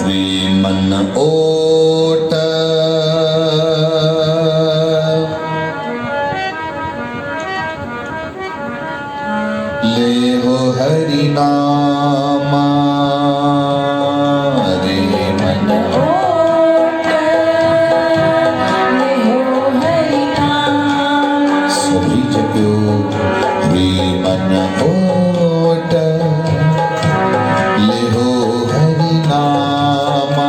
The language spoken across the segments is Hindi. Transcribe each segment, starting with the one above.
मन ओट ले हो हरि नामा रे मन ओट ले हो हरि नामा सभी जप्यो रे मन ओट ले हो हरि नामा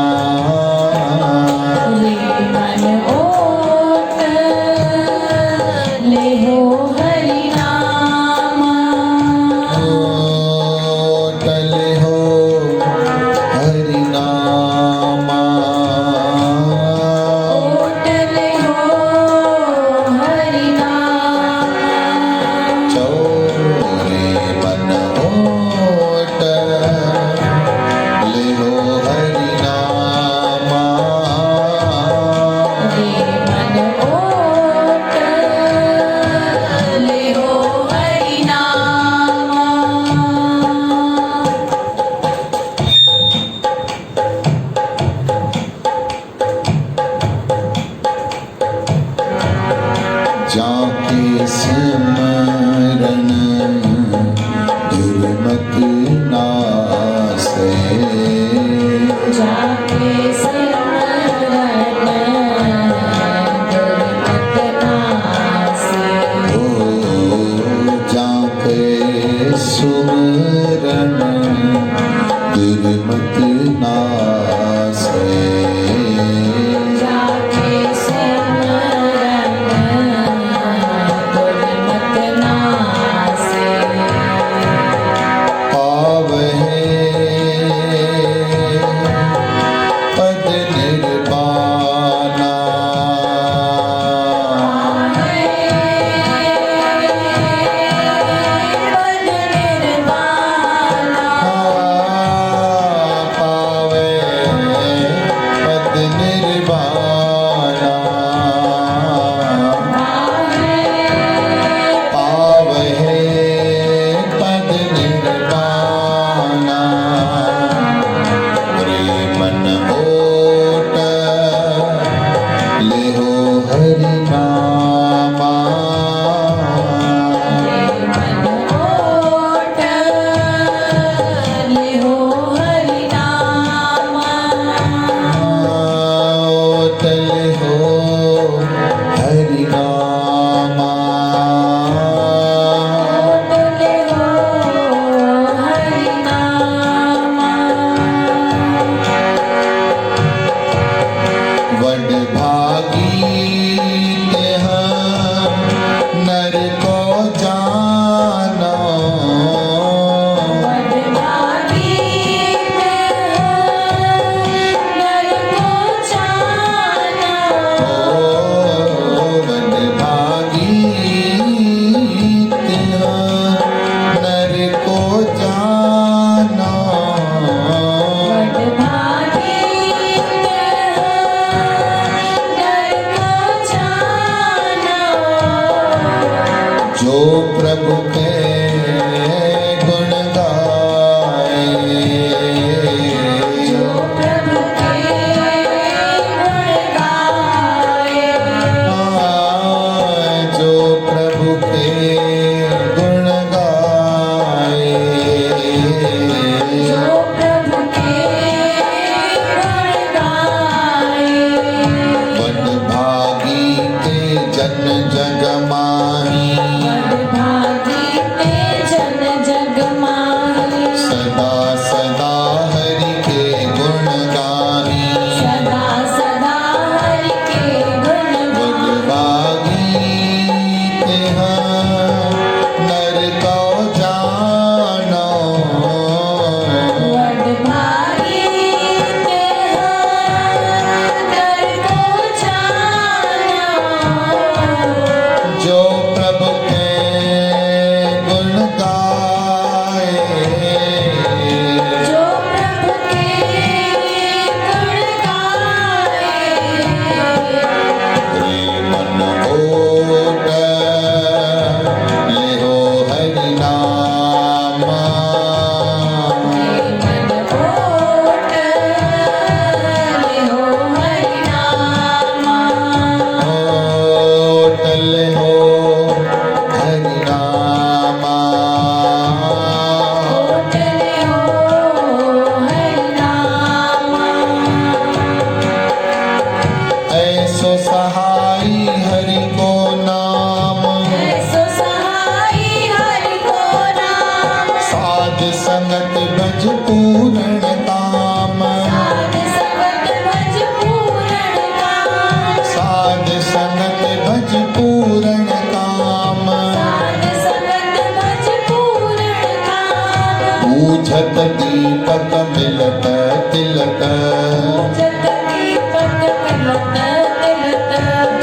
बूझत दीपक मिलत तिलक,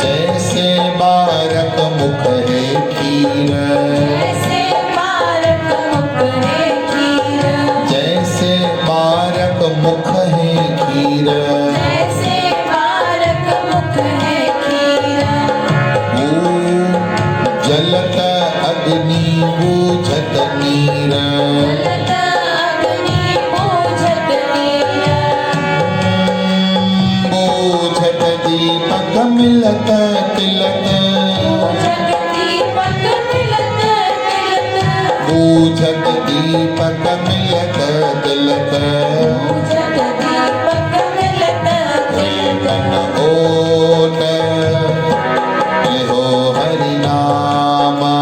जैसे बारक मुख है खीर, जैसे बारक मुख है खीर, जलत अग्नि बूझत नीर, बूझत दीपक मिलत तिलक, बूझत दीपक मिलत तिलक, मन ओट लिहो हरि नामा,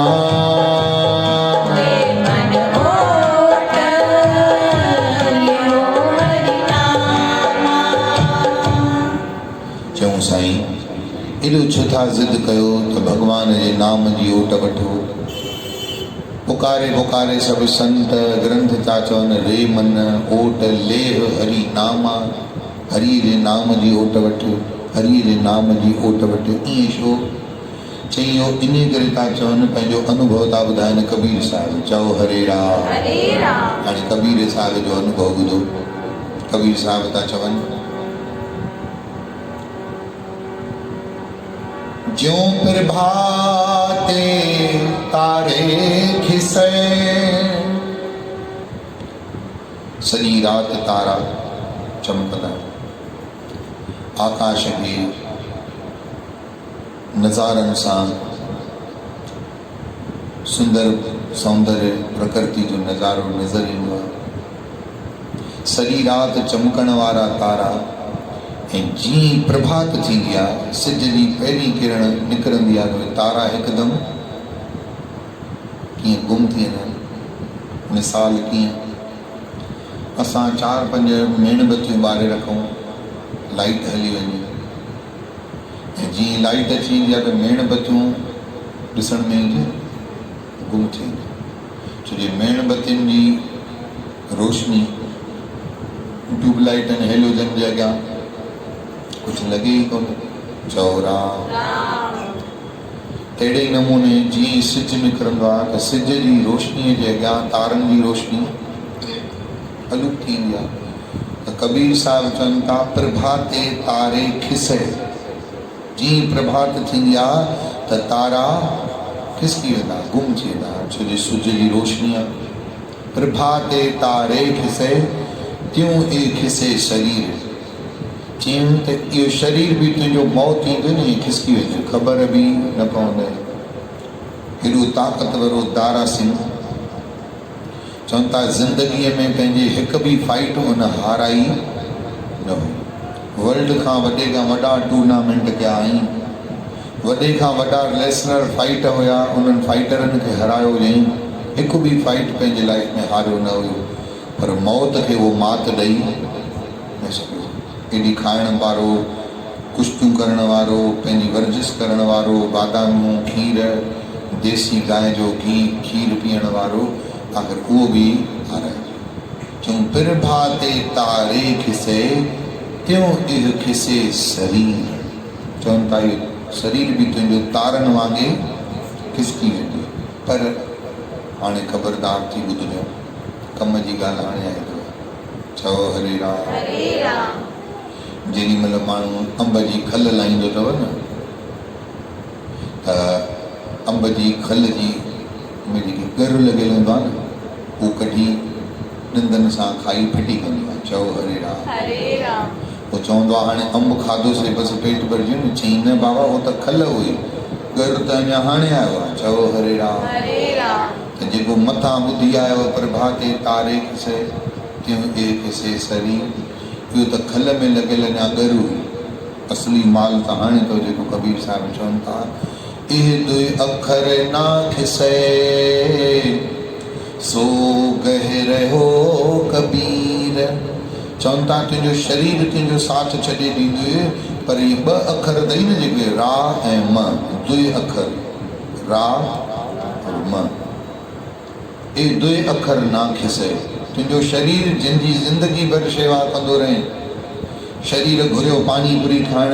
चऊं साईं एॾो छो था ज़िद कयो त भॻवान जे नाम जी ओट वठो। पुकारे पुकारे सभु संत ग्रंथ था चवनि रे मन ओट लेह हरि नामा, हरि जे नाम जी ओट वठ, हरि जे नाम जी ओट वठ। ईअं छो चई हो इन करे था चवनि, पंहिंजो अनुभव था ॿुधाइनि कबीर साहिब। चओ हरे राम। हाणे कबीर साहिब जो अनुभव ॿुधो। कबीर साहिब था चवनि, ज्यों प्रभाते तारे खिसे, सॼी राति तारा चमकंदा, आकाश खे नज़ारनि सां सुंदर सौंदर्य प्रकृति जो नज़ारो नज़र ईंदो आहे। सॼी राति चमकण वारा तारा, ऐं जीअं प्रभात थींदी आहे, सिज जी पहिरीं किरण निकिरंदी आहे, त तारा हिकदमि कीअं गुम थी वञनि। मिसाल कीअं, असां 4-5 मेणबतियूं ॿारे रखूं, लाइट हली वञे, ऐं जीअं लाइट अची वेंदी आहे त मेणबतियूं ॾिसण में ईंदियूं गुम थी वेंदियूं। छो जो मेणबतियुनि जी रोशनी ट्यूबलाइटनि हेलोजन जे अॻियां कुझु लॻे ई कोन। चओ राम। अहिड़े ई नमूने जीअं सिज निकिरंदो आहे त सिज जी रोशनीअ जे अॻियां तारनि जी रोशनी अलुप थींदी आहे। त कबीर साहिब चवनि था, प्रभाते तारे खिसे, जीअं प्रभात थींदी आहे त तारा खिसकी वेंदा, गुम थी वेंदा, छो जो सिज जी रोशनी आहे। प्रभाते तारे खिसे, त्यों ए खिसे शरीर। चयूं त इहो शरीर बि तुंहिंजो मौत ईंदो न, खिसकी वेंदो, ख़बर बि न पवंदे। हेॾो ताक़तवरो दारा सिंह चवनि था, ज़िंदगीअ में पंहिंजे हिकु बि फाइट हुन हाराई न हुई। वर्ल्ड खां वॾा टूर्नामेंट कया आहिनि, वॾे खां वॾा रेसलर फाइट हुया, उन्हनि फाइटरनि खे हरायो हुयईं, हिकु बि फाइट पंहिंजे लाइफ में हारियो न हुयो, पर मौत खे उहो मात ॾेई न सघियो। एॾी खाइण वारो, कुश्तियूं करण वारो, पंहिंजी वर्जिश करण वारो, बादामियूं, खीर, देसी गांइ जो खीर पीअण वारो, आख़िर उहो बि हाराइजो। चऊं प्रभाते तारे खिसे, त्यों इह खिसे शरीर। चवनि था इहो शरीर बि तुंहिंजो तारनि वांगुरु खिसकी वेंदो। पर हाणे ख़बरदार थी ॿुधिजो, कम जी ॻाल्हि हाणे आहे। चओ हरे राम। जेॾी महिल माण्हू अंब जी खल लाहींदो अथव न, त अंब जी खल जी में जेकी गर लॻियल हूंदो आहे न, उहो कढी ॾंदनि सां खाई फिटी कंदो आहे। चओ हरे राम। पोइ चवंदो आहे हाणे अंब खाधोसीं बसि पेट भरिजी न। चई न बाबा, उहो त खल हुई, गर त अञा हाणे आयो आहे। चओ हरे राम। त जेको मथां ॿुधी आयो, प्रभाते तारे खिसे, त्यों ए खिसे शरीर, इहो त खल में लॻियल अञा गर हुई। असली माल त हाणे तो, जेको कबीर साहिब चवनि था, इहे दुई अखर ना खिसे, सो गहर हो कबीर। चवनि था तुंहिंजो शरीर तुंहिंजो साथ छॾे ॾींदो, पर इहे 2 अखर अथई न, जेके रा ऐं म, दुई अखर, रा और म, इहे 2 अखर ना खिसे। तुंहिंजो शरीर जिनजी ज़िंदगी भर शेवा कंदो रहे। शरीर घुरियो पानी पूरी खाइण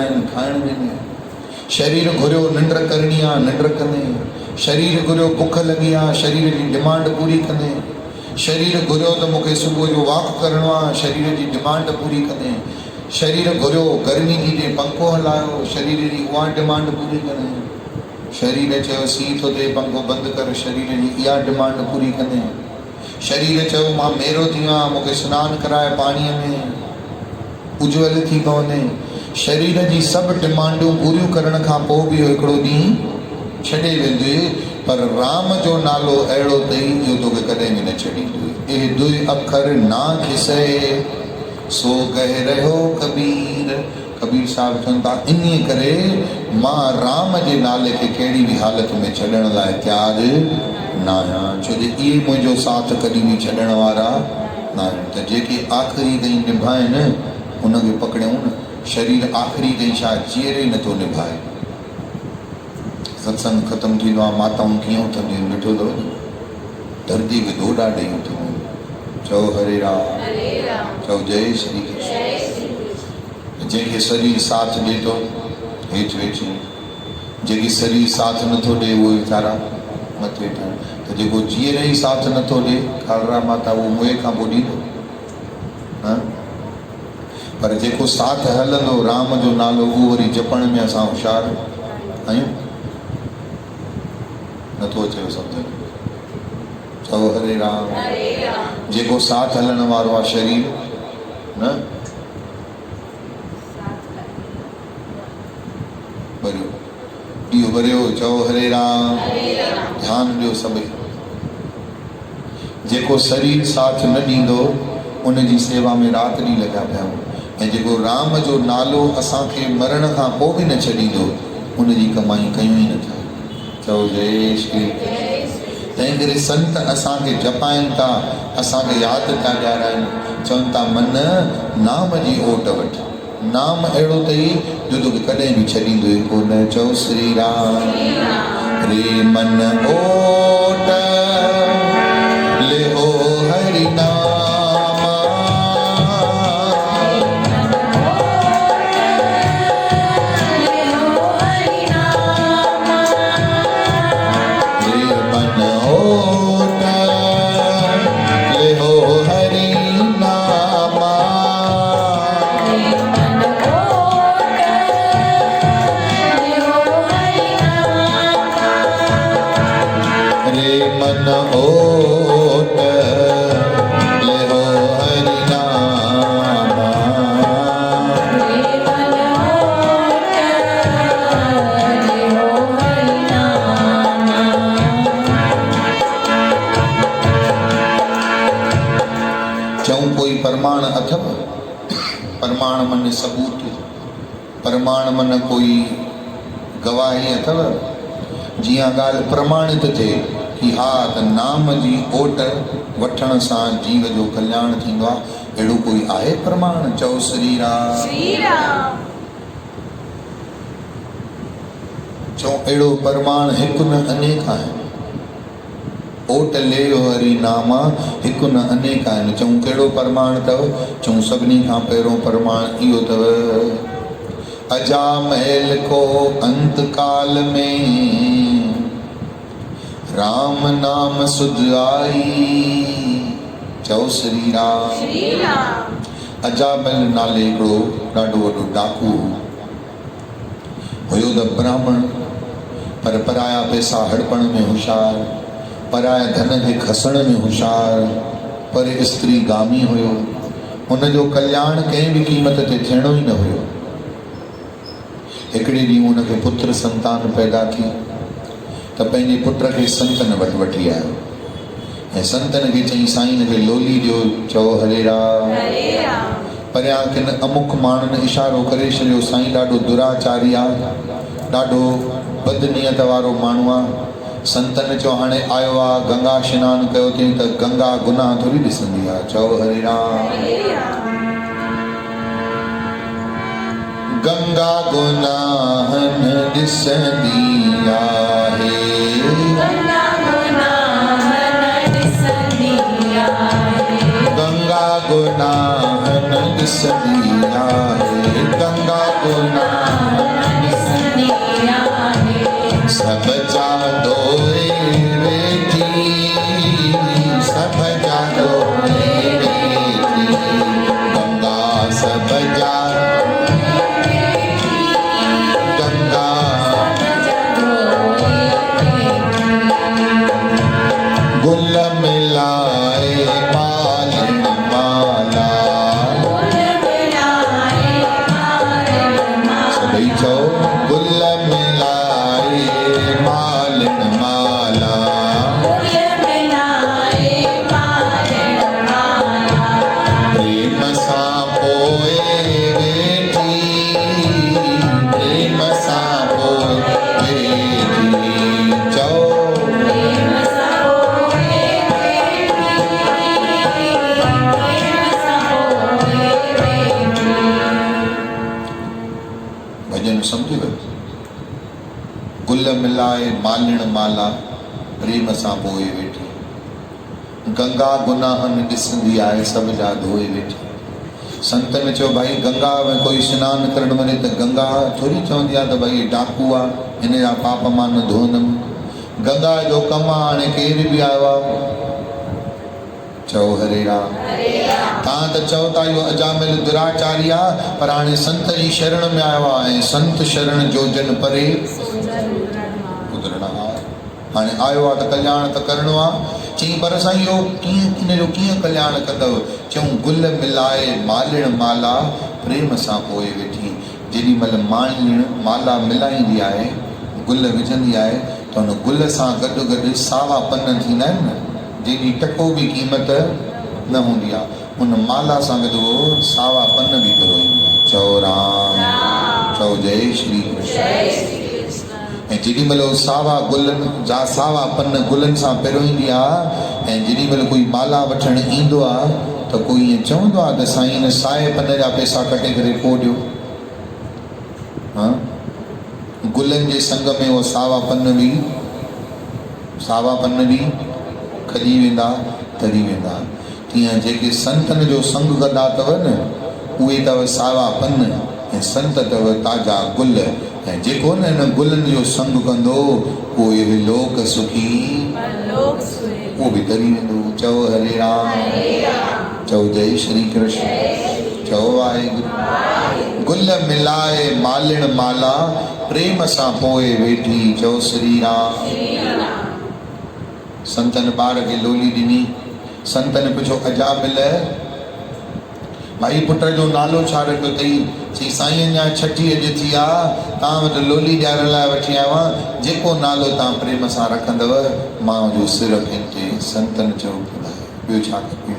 ॾिने, शरीर घुरियो निंड करणी आहे निंड कंदे, शरीर घुरियो बुख लगी आहे शरीर जी डिमांड पूरी कंदे, शरीर घुरियो तो मूंखे सुबुह जो वॉक करिणो आहे शरीर जी डिमांड पूरी कंदे, शरीर घुरियो गर्मी जी जे पंखो हलायो शरीर जी उहा डिमांड पूरी कंदे, शरीर चयो सी थो थिए पंखो बंदि कर शरीर जी इहा डिमांड पूरी कंदे, शरीर चयो मां मेरो थी आहियां मूंखे सनानु कराए पाणीअ में उज्जवल थी पवंदे। शरीर जी सभु डिमांडूं पूरियूं करण खां पोइ बि हिकिड़ो ॾींहुं छॾे वेंदुई, पर राम जो नालो अहिड़ो अथई जो तोखे कॾहिं बि न छॾींदुई। ए दुई अखर ना खिसे सो कह रहियो कबीर। कबीर साहिब चवनि था इन्हीअ करे मां राम जे नाले खे कहिड़ी बि हालत में छॾण लाइ तयारु न आहियां, छो जो इहे मुंहिंजो साथ कॾहिं बि छॾण वारा न आहिनि। त जेके आख़िरी ताईं निभाइनि उनखे पकड़ियूं न। शरीर आख़िरी ताईं छा चीरे ई नथो निभाए। सत्संग ख़तमु थींदो आहे माताऊं कीअं उथंदियूं आहिनि ॾिठो अथव, धरती खे दोॾा ॾेई उथंदियूं। चओ हरे राम, चओ जय श्री कृष्ण। जंहिंखे शरीर साथ ॾिए थो हेठि वेठे, जेके शरीर साथ नथो ॾिए उहे वीचारा मथे वेठा। त जेको जीअर ई साथ नथो ॾिए खालरा माता उहो मुंहुं खां पोइ ॾींदो हा, पर जेको साथ हलंदो राम जो नालो उहो वरी जपण में असां होशियारु आहियूं। नथो अचेव सम्झ, चओ हरे राम। जेको साथ हलण वारो आहे शरीर न भरियो ॾीओ भरियो, चओ हरे राम। ध्यानु ॾियो सभई, जेको शरीर साथ न ॾींदो उनजी सेवा में राति ॾींहुं लॻा पिया आहियूं, ऐं जेको राम जो नालो असांखे मरण खां पोइ बि न छॾींदो उनजी कमाई कयूं ई नथा। चओ जय श्री। तंहिं करे संत असांखे जपाइनि था, असांखे यादि था ॾियाराइनि, चवनि था मन नाम जी ओट वठि। नाम अहिड़ो अथई जो तोखे कॾहिं बि छॾींदो ई कोन। चओ श्री राम। रे मन ओट लेहो हरि नाम, प्रमाण अथव? प्रमाण मन सबूत, प्रमाण मन कोई गवाही अथव? जियां ॻाल्हि प्रमाणित थिए कि हा त नाम जी ओट वठण सां जीव जो कल्याण थींदो आहे, अहिड़ो कोई आहे प्रमाण? चओ श्री राम। चओ अहिड़ो प्रमाण हिकु न अनेक आहिनि। ओट ले हरि नामा हिकु न अनेक आहिनि। चऊं कहिड़ो प्रमाण अथव? चऊं सभिनी खां पहिरों प्रमाण इहो अथव, अजा महल को अंत काल में राम नाम सुध आई। चओ श्री राम। अजामल नाले हिकिड़ो ॾाढो वॾो डाकू हुयो त ब्राह्मण, पर पराया पैसा हड़पण में होशियारु, पराया धन खे खसण में होशियारु, पर स्त्री गामी हुयो। हुनजो कल्याण कंहिं बि क़ीमत ते थियणो ई न हुयो। हिकिड़े ॾींहुं हुनखे पुत्र संतान पैदा थी त पंहिंजे पुट खे संतन वटि वठी आयो ऐं संतन खे चई साईं हिनखे लोली ॾियो। चओ हरे राम। परियां किन अमुक माण्हुनि इशारो करे छॾियो, साईं ॾाढो दुराचारी आहे, ॾाढो बदनियत वारो माण्हू आहे। संतन चयो हाणे आयो आहे, गंगा सनानु कयो अथई त गंगा गुनाह थोरी ॾिसंदी आहे। चओ हरे राम। गंगा गुनाह न ॾिसंदी आहे, सब जा दोए वेठी, सब जा दोए वेठी, गंगा सब जा गंगा गुल मिलाए मालन माला, सभी चो गुल मिलाए मालन माला, प्रेम सा पोए वेठी, प्रेम सा पोए वेठी, चो भजन समझ लो। गुल मिलाए मालण माला, प्रेम सां पोए वेठी, गंगा गुनाहन ॾिसंदी आहे सब जा धोए वेठी। संतन चयो भाई गंगा में कोई सनान करण वञे त गंगा थोड़ी चवंदी आहे त भाई डाकू आहे, हिन जा पाप मां न धोंदमि। गंगा जो कमु आहे, हाणे केर बि आयो आहे चओ हरे राम। तव्हां त चओ था इहो अजामिल दुराचारी आहे, पर हाणे संत जी शरण में आयो आहे ऐं संत शरण जो जन परे उधरणा आहे। हाणे आयो आहे त कल्याण त करिणो आहे। चई पर साईं इहो कीअं, इन जो कीअं कल्याण कंदव? चऊं गुल मिलाए मालण माला, प्रेम सां पोए वेठी। जेॾी महिल मालण माला मिलाईंदी आहे, गुल विझंदी आहे, त हुन गुल सां गॾु गॾु सावा पन थींदा आहिनि न, जंहिंजी टको बि क़ीमत न हूंदी आहे, उन माला सां गॾु उहो सावा पन बि पिरो ईंदो आहे। चओ राम, चओ जय श्री कृष्ण। ऐं जेॾी महिल उहो सावा गुलनि जा सावा पन गुलनि सां पिरोईंदी आहे, ऐं जेॾी महिल कोई माला वठणु ईंदो आहे त कोई ईअं चवंदो आहे त साईं हिन साए पन जा पैसा कटे करे पोइ ॾियो। हा, गुलनि जे संग में उहो सावा पन बि खॼी वेंदा, तरी वेंदा। तीअं जेके संतनि जो संग कंदा अथव न, उहे अथव सावा पन ऐं संत अथव ताज़ा गुल। ऐं जेको न हिन गुलनि जो संग कंदो, उहो इहो लोक सुखी उहो बि तरी वेंदो। चओ हरे राम, चओ जय श्री कृष्ण, चओ वाहेगुरु। गुल मिलाए मालण माला, प्रेम सां पोए वेठी, चओ श्री राम। संतन ॿार खे लोली ॾिनी। संतन पुछो अजामिल भाई पुट जो नालो छा रखियो अथई? चई साईं अञा 6 अॼु थी आहे, तव्हां वटि लोली ॾियारण लाइ वठी आयो आहियां, जेको नालो तव्हां प्रेम सां रखंदव मां उनजो सिर खे। संतन चयो ॿुधायो ॿियो छा खपे?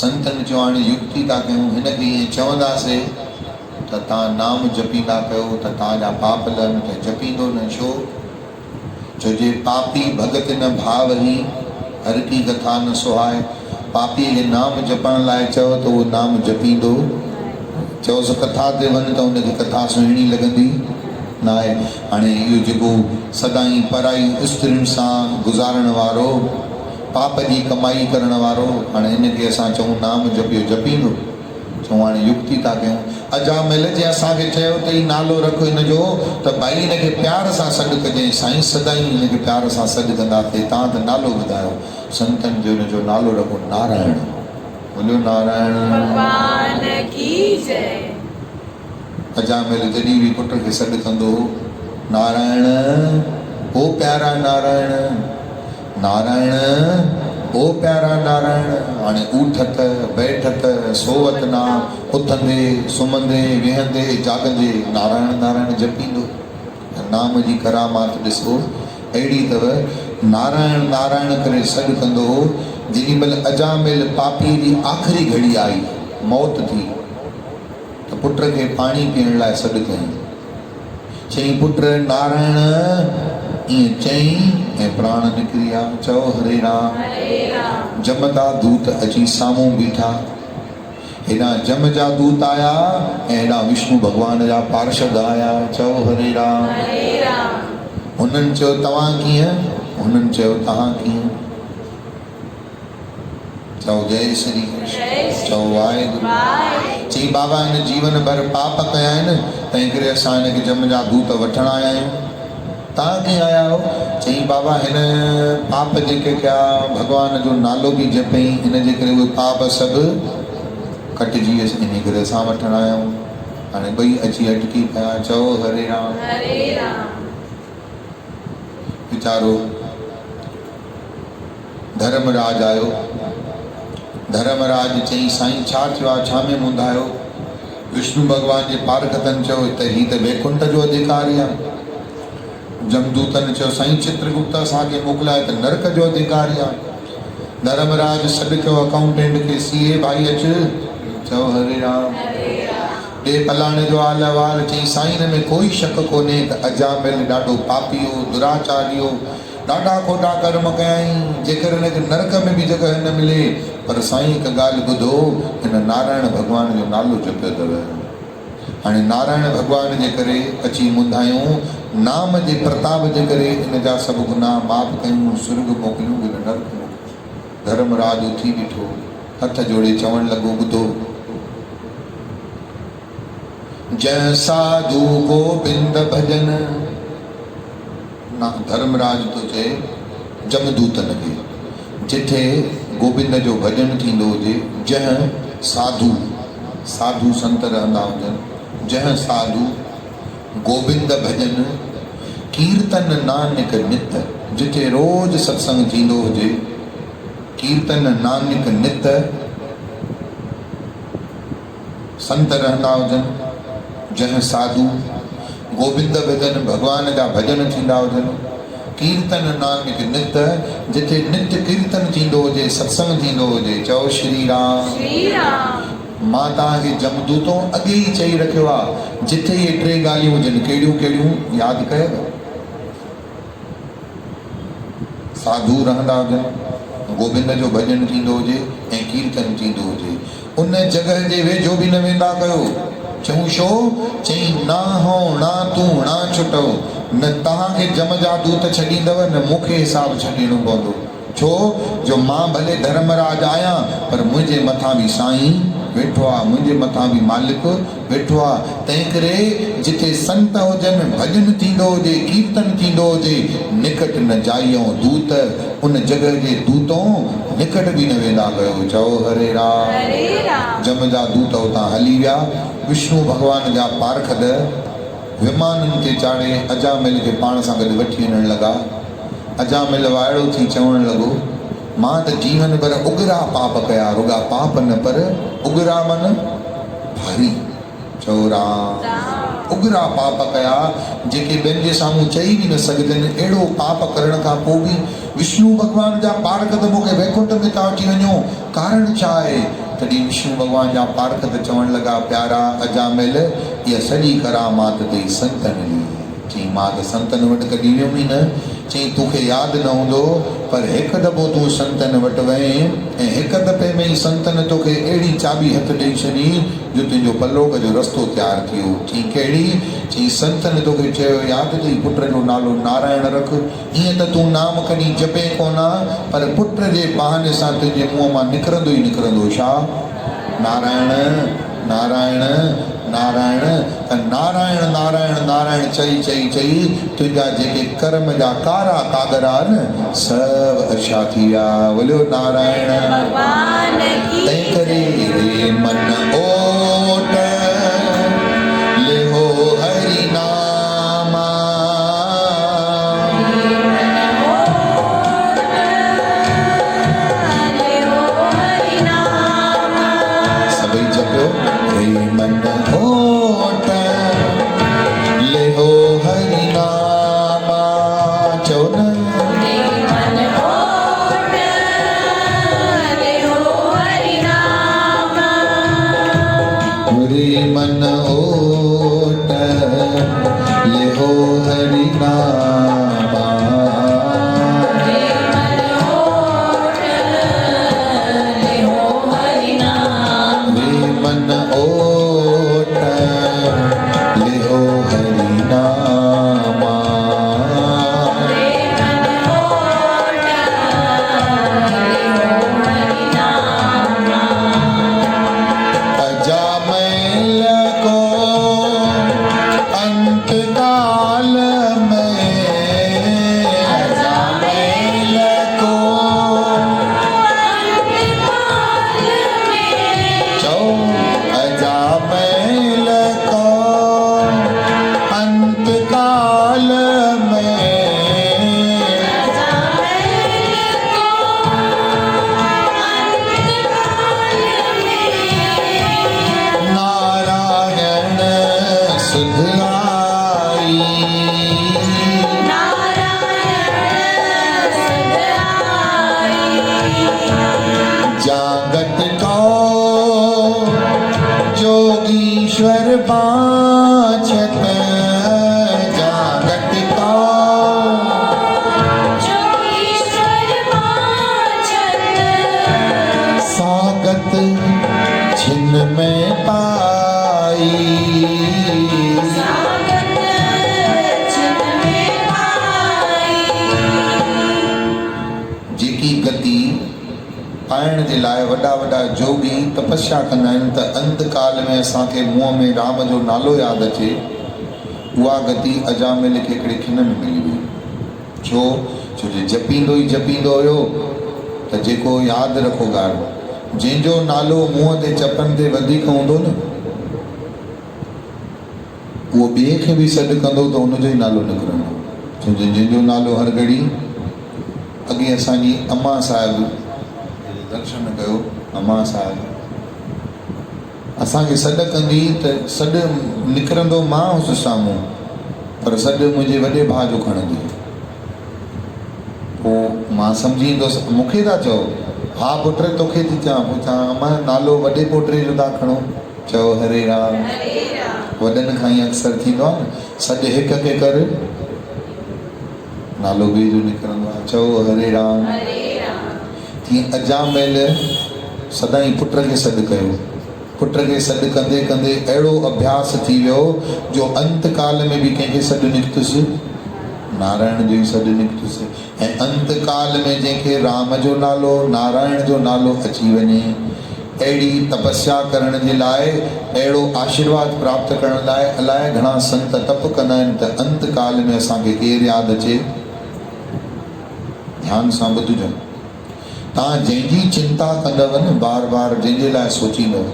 संतन चयो हाणे युक्ति था कयूं, हिनखे ईअं चवंदासीं त तव्हां नाम जपींदा कयो त तव्हांजा पाप लहनि, त जपींदो न छो? छो जे पापी भगत न भाव ही, हर की कथा न सुहाए। पापी खे नाम जपण लाइ चओ त उहो नाम जपींदो, चओसि कथा ते वञ त उनखे कथा सुहिणी लॻंदी न आहे। हाणे इहो जेको सदाई पराई स्त्रियुनि सां गुज़ारण वारो, पाप जी कमाई करण वारो, हाणे हिनखे असां चऊं नाम जपियो, जपींदो? चऊं हाणे युक्ति था कयूं। अजामिल जे असांखे चयो अथई नालो रखो हिनजो, त भाई हिनखे प्यार सां सॾु कजांइ। साईं सदाई हिनखे प्यार सां सॾु कंदासीं, तव्हां त नालो ॿुधायो। संतनि जो हिनजो नालो रखो नारायण। बोलो नारायण भगवान की जय। अजामिल जॾहिं बि पुट खे सॾु कंदो, नारायण ओ प्यारा नारायण, नारायण ओ प्यारा नारायण। हाणे उठत बैठत सोवत ना, उथंदे सुम्हंदे वेहंदे जागंदे नारायण नारायण जपींदो। नाम जी करामात ॾिसो अहिड़ी अथव। नारायण नारायण करे सॾु कंदो। जेॾी महिल अजामिल पापीअ जी आख़िरी घड़ी आई, मौत थी, त पुट खे पाणी पीअण लाइ सॾु कयईं। चई पुट नारायण, ईअं चई ऐं प्राण निकिरी विया। चओ हरे राम। जम जा दूत अची साम्हूं बीठा। हेॾां जम जा दूत आया ऐं हेॾां विष्णु भॻवान जा पार्षद आया। चओ हरे राम। हुननि चयो तव्हां कीअं? हुननि चयो तव्हां कीअं? चओ जय श्री कृष्ण, चओ वाहेगुरु। चई बाबा इन जीवन भर पाप कया आहिनि, तंहिं करे असां हिनखे जम जा दूत वठण आया आहियूं। तव्हां कीअं आया हो? चई बाबा हिन पाप जेके कया, भगवान जो नालो बि जपई, हिन जे करे उहे पाप सभु कटिजी वियसि, इन करे असां वठण आया आहियूं। हाणे ॿई अची अटकी पिया। चओ हरे राम हरे राम। वीचारो धर्मराज आयो। धर्मराज चई साईं छा थियो आहे, छा में मुंधायो? विष्णु भगवान जे पारखतन चयो त ही त वैकुंठ जो अधिकारी आहे। जमदूतन चयो साईं चित्रगुप्त असांखे मोकिलाए त नरक जो अधिकारी आहे। धर्मराज सॾु कयो अकाउंटेंट खे, सीए भाई अच। चओ हरे राम। ॾे फलाणे जो हाल अहवाल। चई साईं हिन में कोई शक कोन्हे त अजामिल ॾाढो पापी हो, दुराचारी हो, ॾाढा खोटा कर्म कयाई, जेकर हिनखे नरक में बि जगह न मिले। पर साईं हिकु ॻाल्हि ॿुधो, हिन नारायण भॻवान जो नालो जपियो अथव। हाणे नारायण भॻवान जे करे अची मुंधायूं, नाम जे प्रताप जे करे हिन जा सभु गुनाह माफ़ कयूं, स्वर्ग मोकिलियूं, हिन नरक मोकिलियूं। धर्मराज उथी बीठो, हथ जोड़े चवण लॻो, ॿुधो जय साधु गोबिंद भजन। ना धर्मराज तो चए जमदूतन खे, जिथे गोबिंद जो भजन थींदो हुजे, जंहिं साधु साधु संत रहंदा हुजनि, जंहिं साधु गोबिंद भजन कीर्तन नानक नित, जिथे रोज सत्संग थींदो हुजे, कीर्तन नानक नित संत रहंदा हुजनि, जंहिं साधु गोबिंद भजन भगवान जा भजन थींदा हुजनि, कीर्तन नानक नित, जिथे नित्य कीर्तन थींदो हुजे, सत्संग थींदो हुजे। चओ श्री राम श्री राम। मां तव्हांखे जमदूतो अॻे ई चई रखियो आहे, जिथे इहे टे ॻाल्हियूं हुजनि, कहिड़ियूं कहिड़ियूं यादि कयव? साधु रहंदा हुजनि, गोबिंद जो भजन थींदो हुजे ऐं कीर्तन थींदो हुजे, उन जगह जे वेझो बि न वेंदा कयो। चऊं छो? चई ना हो ना तूं ना छुटो, न तव्हांखे जम जा दूत छॾींदव, न मूंखे हिसाब छॾिणो पवंदो। छो जो मां भले धर्मराज आहियां, पर मुंहिंजे मथां बि साईं वेठो आहे, मुंहिंजे मथां बि मालिक वेठो आहे। तंहिं करे जिथे संत हुजनि, भजन थींदो हुजे, कीर्तन थींदो हुजे, निकट न जाइयो दूत, उन जगह जे दूतों निकट बि न वेंदा कयो। चओ हरे राम। जम जा दूत उतां हली विया। विष्णु भगवान जा पारखद विमाननि ते चाढ़े अजामिल खे पाण सां गॾु वठी वञण लॻा। अजामिल वाइड़ो थी चवण लॻो, मां त जीवन भर उगरा पाप कया, रुगा पाप न पर उगरा मन भारी। चओ राम। उगरा पाप कया, जेके ॿियनि जे साम्हूं चई बि न सघजनि। अहिड़ो पाप करण खां पोइ बि विष्णु भगवान जा पारखद मूंखे वैकुंठ में था वठी वञो, कारण छा आहे? तॾहिं विष्णु भगवान जा पारखद चवण लॻा, प्यारा अजामिल, इहा सॼी करामात अथई संतनि जी। चई मां त संतनि वटि कॾहिं वियुमि ई न। चई तोखे यादि न हूंदो, पर हिकु दफ़ो तूं संतनि वटि वएं ऐं हिकु दफ़े में ई संतनि तोखे अहिड़ी चाबी हथ ॾेई छॾी जो तुंहिंजो पलोक जो रस्तो तयारु थियो। चई कहिड़ी? चई संतनि तोखे चयो, यादि अथई पुट जो नालो नारायण रख। ईअं त तूं नाम कॾहिं जपे कोन, पर पुट जे बहाने सां तुंहिंजे मुंहं मां निकिरंदो ई निकिरंदो छा? नारायण नारायण नारायण। त नारायण नारायण नारायण चई चई चई तुंहिंजा जेके कर्म जा कारा कागर आहिनि, सभु अच्छा थी विया। बोलियो नारायण भगवान की। तंहिं करे रे मन ओट लेहो हरि नामा, सभई जपियो रे मन ओट लेहो हरि नामा। चओ न रे मन ओट लेहो हरि नामा, रे मन ओट लेहो हरि नामा। सुध आई, जागत को जोगीश्वर बाँचत, जागत को सागत छिन में पाई, जेकी गति पाइण जे लाइ वॾा वॾा जोगी तपस्या कंदा आहिनि त अंत काल में असांखे मुंहं में राम जो नालो यादि अचे, उहा गति अजामिल खे हिकिड़े खिन में मिली हुई। छो जे जपींदो ई जपींदो हुयो त जेको यादि रखो ॻाल्हि, जंहिंजो नालो मुंहं ते चपनि ते वधीक हूंदो न, उहो ॿिए खे बि सॾु कंदो त हुनजो ई नालो निकिरंदो। छो जंहिंजो नालो हर घड़ी, अॻे असांजी अम्मा साहिब दर्शन कयो, अम्मा साहिब असांखे सॾु कंदी त सॾु निकिरंदो मां हुअसि साम्हूं, पर सॾु मुंहिंजे वॾे भाउ जो खणंदी। पोइ मां सम्झी ईंदुसि, मूंखे था चओ, हा पुट तोखे थी चवां, पोइ चवां अम्मा नालो वॾे पोटे जो था खणो, चओ हरे राम। वॾनि खां ई अक्सर थींदो आहे न, सॾु हिक खे कर, नालो ॿिए जो निकिरंदो आहे, चओ हरे राम। तीअं अजामिल सदाईं पुट खे सॾु कयो, पुट खे सॾु कंदे कंदे अहिड़ो अभ्यास थी वियो जो अंत काल में बि कंहिंखे सॾु निकितुसि, नारायण जो ई सॾु निकितुसि। ऐं अंत काल में जंहिंखे राम जो नालो, नारायण जो नालो अची वञे, अहिड़ी तपस्या करण जे लाइ, अहिड़ो आशीर्वाद प्राप्त करण लाइ अलाए घणा संत तप कंदा आहिनि त अंत काल में असांखे केरु यादि अचे। ध्यान सां ॿुधिजो, तव्हां जंहिंजी चिंता कंदव न, बार बार जंहिंजे लाइ सोचींदव,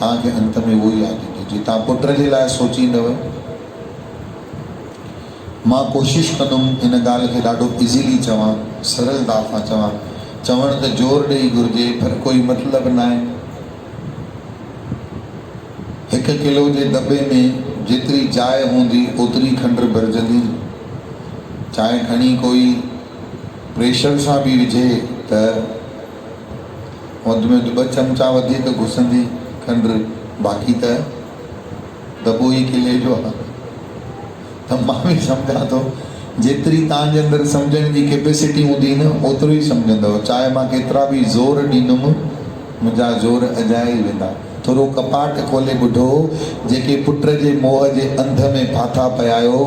तव्हांखे अंत में उहो ई यादि ईंदो। जीअं तव्हां पुट जे लाइ सोचींदव, मां कोशिशि कंदुमि इन ॻाल्हि खे ॾाढो इज़ीली चवां, सरलता सां चवां, चवण त ज़ोर ॾेई घुरिजे, पर कोई मतिलबु न आहे। 1 किलो जे दॿे में जेतिरी जाइ हूंदी ओतिरी खंडु भरजंदी। चांहि खणी कोई प्रेशर सां बि विझे त वधि में 2 चमचा वधीक घुसंदी खंडु, बाक़ी त दॿो ई किले जो आहे। त मां बि सम्झां थो, जेतिरी तव्हांजे अंदरि सम्झण जी कैपेसिटी हूंदी न, ओतिरो ई सम्झंदव। चाहे मां केतिरा बि ज़ोर ॾींदुमि, मुंहिंजा ज़ोर अजाए ई वेंदा। थोरो कपाट खोले ॿुधो, जेके पुट जे मोह जे अंध में फाथा पिया आहियो,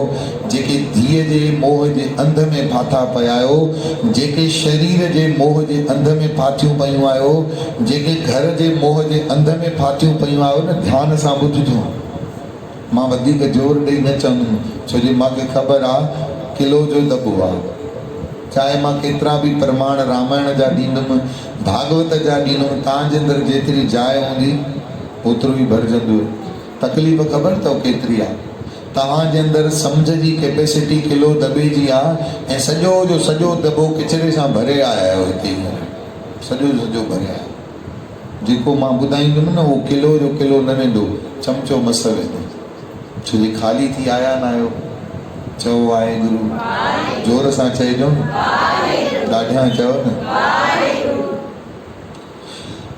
जेके धीअ जे मोह जे अंध में फाथा पिया आहियो, जेके शरीर जे मोह जे अंध में फाथियूं पयूं आहियो, जेके घर जे मोह जे अंध में फाथियूं पयूं आहियो न, ध्यान सां ॿुधिजो। मां वधीक ज़ोर ॾेई न चवंदुमि, छो जो मूंखे ख़बर आहे किलो जो दॿो आहे। चाहे मां केतिरा बि प्रमाण रामायण जा ॾींदुमि, भागवत जा ॾींदुमि, तव्हांजे अंदरि जेतिरी जाइ हूंदी ओतिरो ई भरजंदो। तकलीफ़ ख़बर अथव केतिरी आहे? तव्हांजे अंदरि सम्झ जी कैपेसिटी किलो दॿे जी आहे, ऐं सॼो जो सॼो दॿो किचिरे सां भरे आया आहियो हिते, सॼो सॼो भरे आया। जेको मां ॿुधाईंदुमि न, उहो किलो जो किलो न वेंदो, चमचो मस वेंदो। छो जे ख़ाली थी आया न आहियो। चओ वाहेगुरु, जोर सां चइजो न, ॾाढियां चओ न।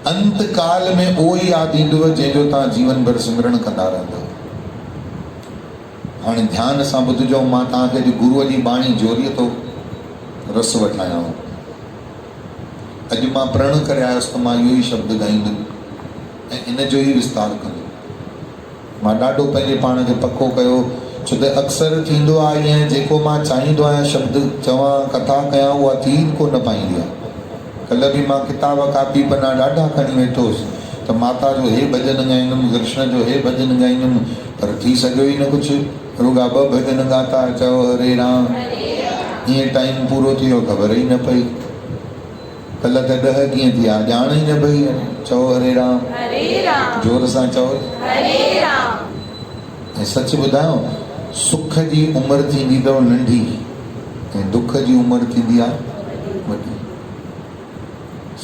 अंत काल में उहो ई यादि ईंदव जंहिंजो तव्हां जीवन भर सिमरन कंदा रहंदव। हाणे ध्यान सां ॿुधिजो, मां तव्हांखे अॼु गुरूअ जी बाणी जोरीअ थो रस वठायां। अॼु मां प्रण करे आयुसि त मां इहो ई शब्द ॻाईंदुमि ऐं इन जो ई विस्तार कंदुमि। मां ॾाढो पंहिंजे पाण खे पको कयो, छो त अक्सर थींदो आहे ईअं, जेको मां चाहींदो आहियां शब्द चवां, कथा कयां, उहा थी कोन पाईंदी आहे। कल्ह बि मां किताब कापी पना ॾाढा खणी वेठोसि त माता जो हे भॼन ॻाईंदुमि, कृष्ण जो हे भॼन ॻाईंदुमि, पर थी सघियो ई न कुझु। रुॻा 2 भॼन ॻाता, चओ हरे राम। ईअं टाइम पूरो थी वियो, ख़बर ई न पई। कल्ह त 10 कीअं थी आहे, ॼाण ई न पई। चओ हरे राम, जोर सां चओ। ऐं सच ॿुधायो, सुख जी उमिरि थींदी अथव नंढी, ऐं दुख जी उमिरि थींदी आहे वॾी।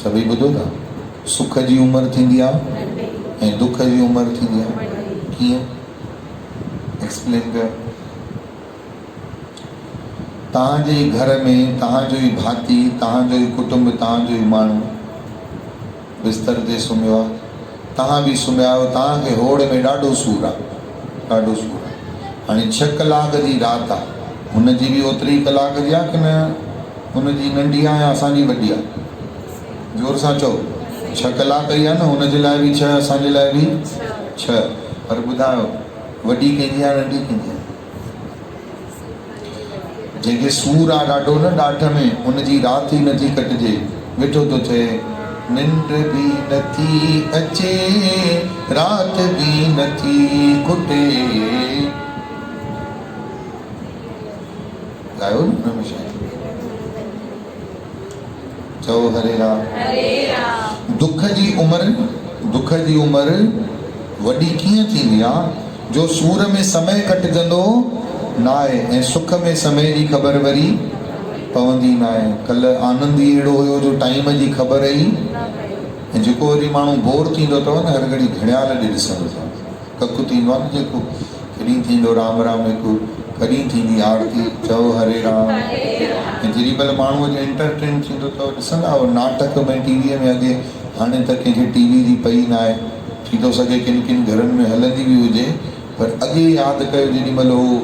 सभई ॿुधो था? सुख जी उमिरि थींदी आहे ऐं दुख जी उमिरि थींदी आहे। कीअं? एक्सप्लेन कयो। तव्हांजे घर में तव्हांजो ई भाती, तव्हांजो ई कुटुंब, तव्हांजो ई माण्हू बिस्तर ते सुम्हियो आहे, तव्हां बि सुम्हिया आहियो, तव्हांखे होड़ में ॾाढो सूरु आहे, ॾाढो सूरु आहे। हाणे 6 कलाक जी राति आहे, हुनजी बि ओतिरी कलाक जी आहे की न हुनजी नंढी आहे या असांजी वॾी आहे? ज़ोर सां चओ। 6 कलाक ई आहे न, हुनजे लाइ बि 6, असांजे लाइ बि 6। पर ॿुधायो वॾी कंहिंजी आहे, नंढी कंहिंजी आहे? जंहिंखे सूरु आहे ॾाढो न ॾाढ में, हुनजी राति ई नथी कटिजे, वेठो थो चए निंड भी नथी अचे, रात भी नथी खुटे। गायो न हमेशा। चओ हरे राम। दुख जी उम्र वॾी कीअं थींदी आहे? जो सूर में समय कटिजंदो न आहे ऐं सुख में समय जी ख़बर वरी पवंदी न आहे। कल्ह आनंद ई अहिड़ो हुयो जो टाइम जी ख़बर ई, ऐं जेको वरी माण्हू बोर थींदो अथव न, हर घड़ी घड़ियाल ॾे ॾिसंदो अथव, ककु थींदो आहे न जेको, कॾहिं थींदो राम राम हिकु, कॾहिं थींदी आरती, चओ हरे राम। ऐं जेॾी महिल माण्हूअ जो एंटरटेन थींदो अथव, ॾिसंदा आहियो नाटक में टीवीअ में, अॻे हाणे त कंहिंखे टीवी जी पई न आहे, थी थो सघे किन किन घरनि में हलंदी बि हुजे, पर अॻे यादि कयो जेॾी महिल उहो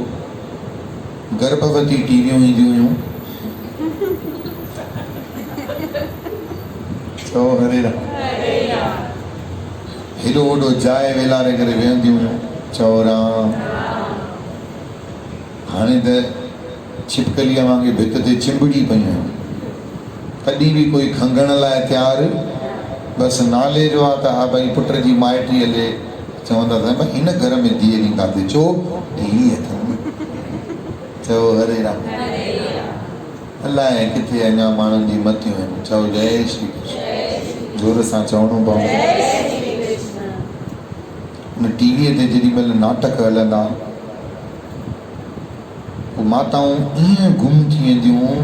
गर्भवती टीवियूं ईंदियूं हुयूं, चओ हरे राम, हेॾो वॾो जाइ वेलारे करे वेहंदियूं हुयूं, चओ राम। हाणे त छिपकलीअ वांगुरु भित ते चिंबड़ी पयूं आहिनि, कॾहिं बि कोई खंघण लाइ तयारु, बसि नाले जो आहे त हा भई पुट जी माइटी हले, चवंदा था भई हिन घर में धीअ ॾींहुं काथे, छो धीअ अथनि, चओ हरे राम। अलाए किथे अञा माण्हुनि जी मतियूं आहिनि, चओ जय श्री कृष्ण, ज़ोर सां चवणो पवंदो। हुन टीवीअ ते जेॾी महिल नाटक हलंदा, माताऊं ईअं गुम थी वेंदियूं,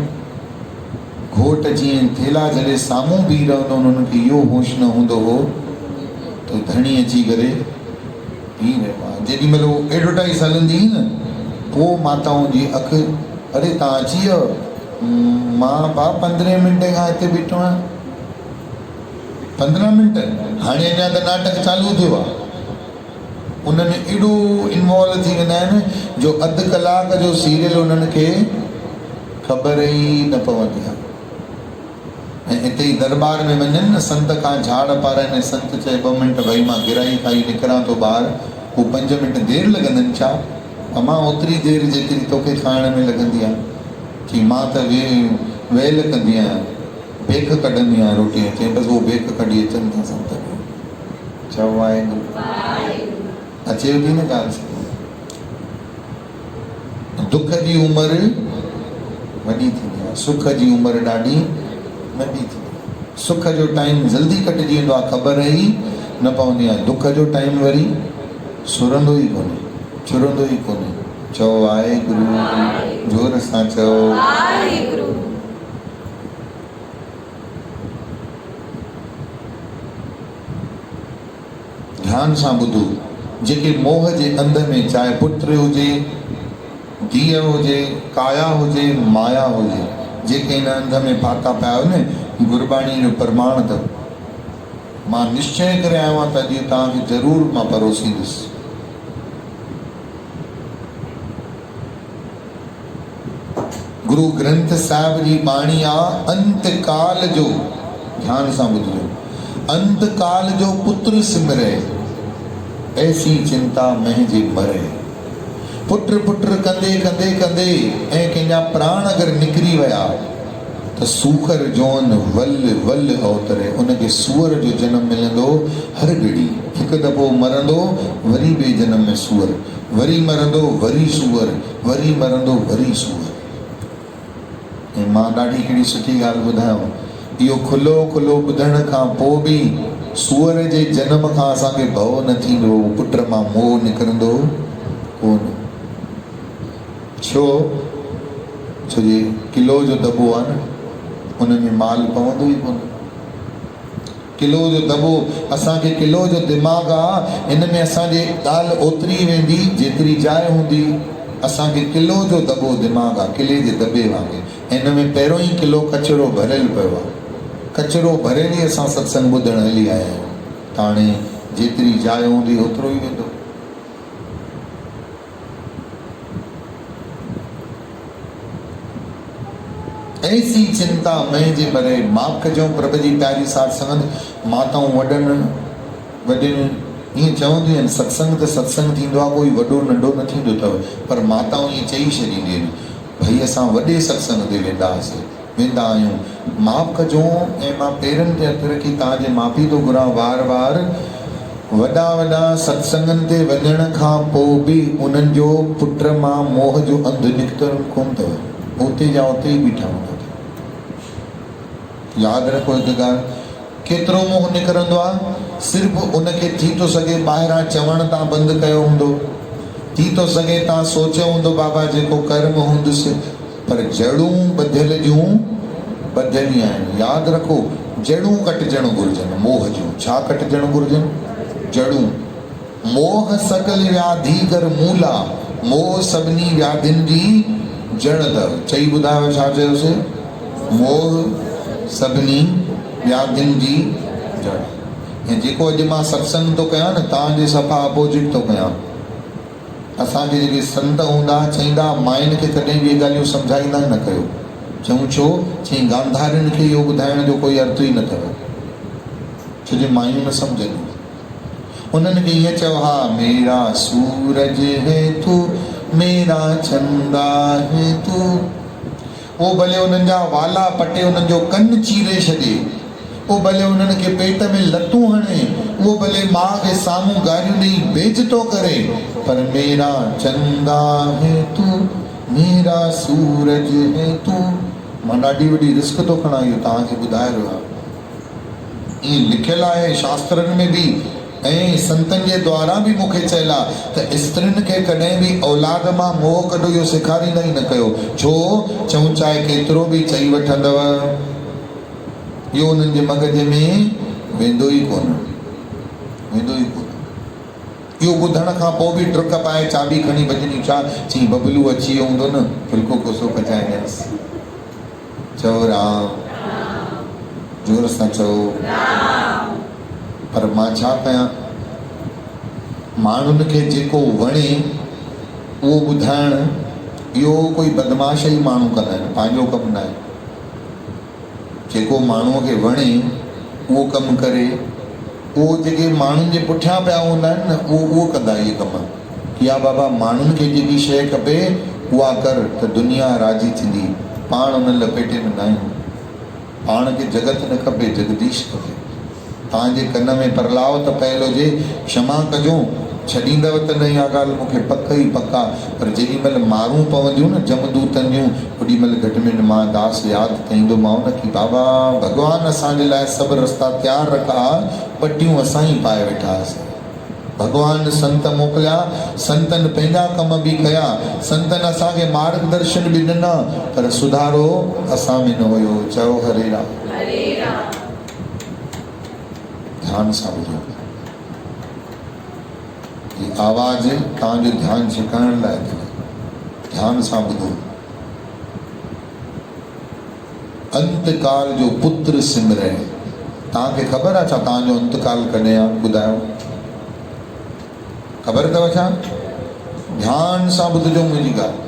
घोट जीअं थेला जॾहिं साम्हूं बीह रहंदो, उन्हनि खे इहो होश न हूंदो हो त धणी अची करे बीह रहियो आहे। जेॾी महिल उहो एडवर्टाइज़ हलंदी न, पोइ माताऊं जी अखि, अरे तव्हां अची वियो, मां भाउ 15 मिंट खां हिते बीठो आहियां। 15 मिंट, हाणे अञा त नाटक चालू थियो आहे, उनमें एॾो इन्वॉल्व थी वेंदा आहिनि जो अधु कलाक जो सीरियल उन्हनि खे ख़बर ई न पवंदी आहे। ऐं हिते ई दरबार में वञनि न, संत खां झाड़ पाराइनि, संत चए 2 मिंट भई मां गिराई खाई निकिरां थो ॿाहिरि, पोइ 5 मिंट देरि लॻंदनि छा? अमां ओतिरी देरि जेतिरी तोखे खाइण में लॻंदी आहे, कि मां त वेल कंदी आहियां, बेख कढंदी आहियां रोटीअ, चई बसि उहो बेख कढी अचनि था संत, चओ वाहेगुरु, अचेव थी न ॻाल्हि। दुख जी उमिरि वॾी थींदी आहे, सुख जी उमिरि ॾाढी नंढी थींदी आहे। सुख जो टाइम जल्दी कटिजी वेंदो आहे, ख़बर ई न पवंदी आहे। दुख जो टाइम वरी सुरंदो ई कोन्हे, चुरंदो ई कोन्हे। चओ वाहेगुरु, जोर सां चओ वाहेगुरु। ध्यान सां ॿुधो, जेके मोह जे अंध में, चाहे पुत्र हुजे, धीअ हुजे, काया हुजे, माया हुजे, जेके इन अंध में फाथा पिया आहियो न, गुरबाणी जो प्रमाण अथव। मां निश्चय करे आयो आहियां त अॼु तव्हांखे ज़रूरु मां परोसींदुसि। गुरु ग्रंथ साहिब जी बाणी आहे, अंत काल जो, ध्यान सां ॿुधो, अंत काल जो पुत्र सिमरे, ऐसी चिंता महजे मरे। पुत्र पुत्र कंदे कंदे कंदे ऐं कंहिंजा प्राण अगरि निकिरी विया त सूखर जोन वल वल अवतरे, उनखे सूअर जो जनम मिलंदो हर घड़ी। हिकु दफ़ो मरंदो, वरी ॿिए जनम में सूअर, वरी मरंदो, वरी सूअर, वरी मरंदो, वरी सूअर। ऐं मां ॾाढी हिकिड़ी सुठी ॻाल्हि ॿुधायांव, इहो खुलो खुलो ॿुधण खां पोइ बि सूअर जे जनम खां असांखे भउ न थींदो, पुट मां मोह निकिरंदो कोन। छो? छोजे किलो जो दॿो आहे न, उन में माल पवंदो ई कोन। किलो जो दॿो, असांखे किलो जो दिमाग़ आहे, इन में असांजे ॻाल्हि ओतिरी वेंदी जेतिरी जाइ हूंदी। असांखे किलो जो दॿो दिमाग़ आहे, किले जे दॿे वांगुरु। इन में पहिरियों ई किलो कचिरो भरियल पियो आहे। कचिरो भरियल ई असां सत्संग ॿुधणु हली आया आहियूं। त हाणे जेतिरी जाइ हूंदी ओतिरो ई वेंदो। ऐसी चिंता में जे भरे माफ़ कजो प्रभु जी प्यारी साथ संगत। माताऊं वॾनि वॾियूं ईअं चवंदियूं आहिनि, सत्संग त सत्संग थींदो आहे, कोई वॾो नंढो न थींदो अथव। पर माताऊं ईअं चई छॾींदियूं आहिनि, भई असां वॾे सत्संग ते वेंदा आहियूं, माफ़ कजो। ऐं मां पेरनि ते हथ रखी तव्हांजे माफ़ी थो घुरां वार वार। वॾा वॾा सत्संगनि ते वञण खां पोइ बि उन्हनि जो पुट मां मोह जो अंधु निकितल कोन अथव। उते जा उते ई बीठा हूंदा। यादि रखो हिकु ॻाल्हि, केतिरो मोह निकिरंदो आहे, सिर्फ़ु उनखे थी थो सघे ॿाहिरां चवण तव्हां बंदि कयो हूंदो, थी थो सघे तव्हां सोचियो हूंदो बाबा जेको कर्म हूंदुसि, पर जड़ूं ॿधियल जूं ॿधियल ई आहिनि। यादि रखो, जड़ूं कटिजणु घुरिजनि मोह जूं। छा कटिजणु घुरिजनि? जड़ूं। मोह सकल व्याधि कर मूला, मोह सभिनी व्याधियुनि जी जड़ अथव। चई ॿुधायो छा चयोसीं? मोह सभिनी व्याधियुनि जी जड़। ऐं जेको अॼु मां सत्संग थो कयां न, तव्हांजे सफ़ा अपोजिट थो कयां। असांखे जेके संत हूंदा चईंदा माइनि खे कॾहिं बि इहे ॻाल्हियूं सम्झाईंदा न कयो। चऊं छो? चई गांधारियुनि खे इहो ॿुधाइण जो कोई अर्थ ई न अथव, छो जो माइयूं न सम्झनि। उन्हनि खे ईअं चयो, हा मेरा सूरज है तू, मेरा चंदा है तू। वो भले उन्हनि जा वाला पटे, उन्हनि जो कन चीरे छॾे, वो भले उन्हनि खे पेट में लतूं हणे, वो भले मां खे साम्हूं गारियूं ॾेई बेइज़तो करे, पर मेरा चंदा है तू, मेरा सूरज है तू। मां ॾाढी वॾी रिस्क थो खणां, इहो तव्हांखे ॿुधाए रहियो आहे। ईअं लिखियलु आहे शास्त्रनि में बि, ऐं संतनि जे द्वारा बि मूंखे चयलु आहे त स्त्रियुनि खे कॾहिं बि औलाद मां मोह कढो इहो सेखारींदा ई न कयो। छो? चऊं चाहे केतिरो बि चई वठंदव, इहो उन्हनि जे मग़ज़ में वेंदो ई कोन, वेंदो ई कोन। इहो ॿुधण खां पोइ बि डुक पाए चाबी खणी भॼनी। छा चई? बबलू अची वियो हूंदो न, फुल्को कोसो पचाए ॾियसि। चओ राम, जोर सां चओ। पर मां छा कयां? माण्हुनि खे जेको वणे उहो ॿुधाइण, इहो कोई बदमाश ई माण्हू कंदा आहिनि, पंहिंजो कमु न आहे। जेको माण्हूअ खे वणे उहो कमु करे, उहो जेके माण्हुनि जे पुठियां पिया हूंदा आहिनि न, उहो कंदा इहे कमु। कि हा बाबा माण्हुनि खे जेकी शइ खपे उहा कर त दुनिया राज़ी थींदी। पाण उन लपेटे में न आहियूं। पाण खे जगत न खपे, जगदीश खपे। तव्हांजे कन में प्रलाव त पयल हुजे, क्षमा कजो, छॾींदव त न, इहा ॻाल्हि मूंखे पक ई पका। पर जेॾी महिल मारूं पवंदियूं न जमदूतनि जूं, ओॾी महिल घटि में मां दास यादि कईंदोमांव न कि बाबा भॻवानु असांजे लाइ सभु रस्ता तयारु रखा, पटियूं असां ई पाए वेठा हुआसीं। भॻवानु संत मोकिलिया, संतनि पंहिंजा कम बि कया, संतनि असांखे मार्गदर्शन बि ॾिना, पर सुधारो असां में न हुयो। चओ हरे राम। ध्यान सां ॿुधो। ये आवाज़ तव्हांजो ध्यानु छिकाइण लाइ अथव। ध्यान सां ॿुधो। अंतकाल जो पुत्र सिमरे। तव्हांखे ख़बर आहे छा तव्हांजो अंतकाल कॾहिं आहे? ॿुधायो, ख़बर अथव छा? ध्यान सां ॿुधजो मुंहिंजी ॻाल्हि।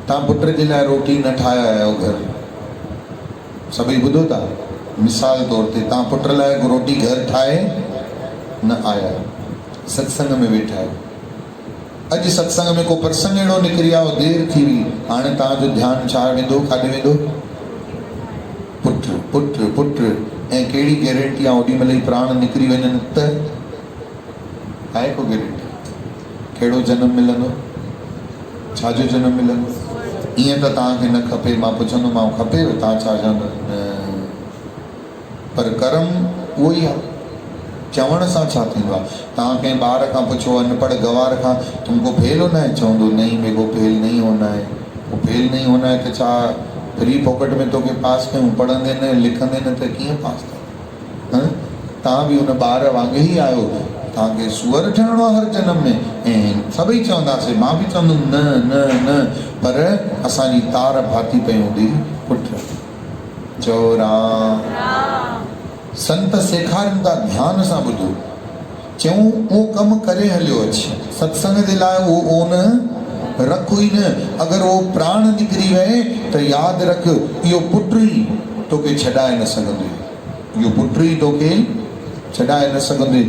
तव्हां पुट जे लाइ रोटी न ठाहे आया आहियो घर, सभई ॿुधो था? मिसाल तौर ते तव्हां पुट लाइ रोटी घर ठाहे न आया, सत्संग में वेठा आहियो। अॼु सत्संग में को प्रसंग अहिड़ो निकिरी आयो, देरि थी हुई, हाणे तव्हांजो ध्यानु छा वेंदो? काॾे वेंदो? Put put put. ऐं कहिड़ी गारंटी आहे ओॾी महिल ई प्राण निकिरी वञनि त? आहे को गारंटी? कहिड़ो जनम मिलंदो? छाजो जनम मिलंदो? ईअं त तव्हांखे न खपे, मां पुछंदोमांव खपेव? तव्हां छा चवंदव? पर कर्म उहो ई आहे। चवण सां छा थींदो आहे? तव्हां कंहिं ॿार खां पुछो, अनपढ़ गवार खां, तुमको फेल होना है? चवंदो नहीं, मेरे को फेल नहीं होना है। वो फेल नहीं होना है त छा फ्री फोकट में तोखे पास कयूं, पढ़ंदे न लिखंदे न त कीअं पास थिए? तव्हां बि उन ॿार वांगुरु ई आहियो, तव्हांखे सुअर ठहिणो आहे हर जनम में। ऐं सभई चवंदासीं, मां बि चवंदुमि न न न, पर असांजी तार फाती पई हूंदी पुट। चओ राम। संत सेखारनि था, ध्यान सां ॿुधो। चऊं उहो कमु करे हलियो अचे, सत्संग जे लाइ उहो न रख ई न। अगरि उहो प्राण निकिरी वए त यादि रख, इहो पुट ई तोखे छॾाए न सघंदो, इहो पुट ई तोखे छॾाए न सघंदो।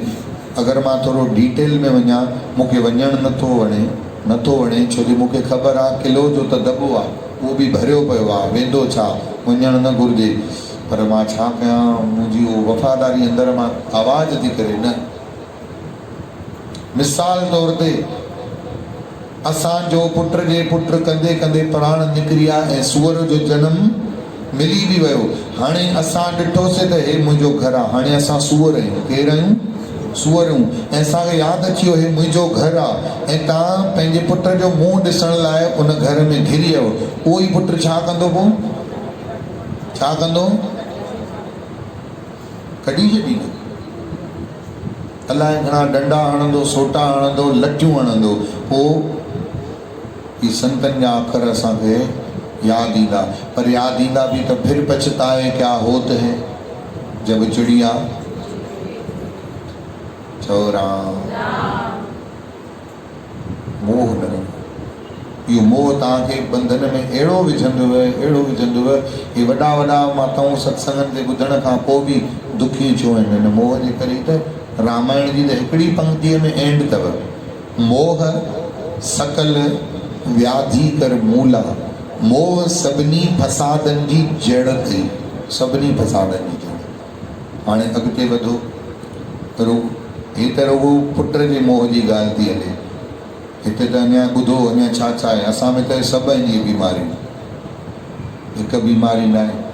अगरि मां थोरो डिटेल में वञा, मूंखे वञणु नथो वणे, छो जो मूंखे ख़बर आहे किलो जो त दॿो आहे, उहो बि भरियो पियो आहे, वेंदो छा, वञणु न घुरिजे। पर मां छा कयां, मुंहिंजी उहो वफ़ादारी अंदरि मां आवाज़ थी करे न। मिसाल तौर ते असांजो पुट जे पुट कंदे कंदे प्राण निकिरी विया ऐं सूअर जो जनमु मिली बि वियो। हाणे असां ॾिठोसीं त हे मुंहिंजो घरु आहे, हाणे असां सूअर आहियूं। केरु आहियूं? सूअर आहियूं। ऐं असांखे यादि अची वियो हे मुंहिंजो घरु आहे, ऐं तव्हां पंहिंजे पुट जो मुंहुं ॾिसण लाइ उन घर में घिरी वियो। उहो ई पुट छा कंदो? पोइ छा कंदो? कढी छॾींदो। अलाए घणा डंडा हणंदो, सोटा हणंदो, लठियूं हणंदो। पोइ ही संतनि जा अखर असांखे यादि ईंदा, पर यादि ईंदा बि त फिर पछताए क्या होत है जब चिड़िया। चओ राम। मोह न रखो। इहो मोह तव्हांखे बंधन में अहिड़ो विझंदव। हे वॾा वॾा माताऊं सत्संगनि ते ॿुधण खां पोइ बि दुखी छो आहिनि हिन मोह जे करे। त रामायण जी त हिकिड़ी पंक्तिअ में एंड अथव, मोह सकल व्याधि कर मूला, मोह सभिनी फसादनि जी जड़ थी, सभिनी फसादनि जी जड़। हाणे अॻिते वधो, हे त रुॻो पुट जे मोह जी ॻाल्हि थी हले। हिते त अञा ॿुधो, अञा छा छा आहे असां में। त सभु आहिनि इहे बीमारियूं, हिकु बीमारी न आहे।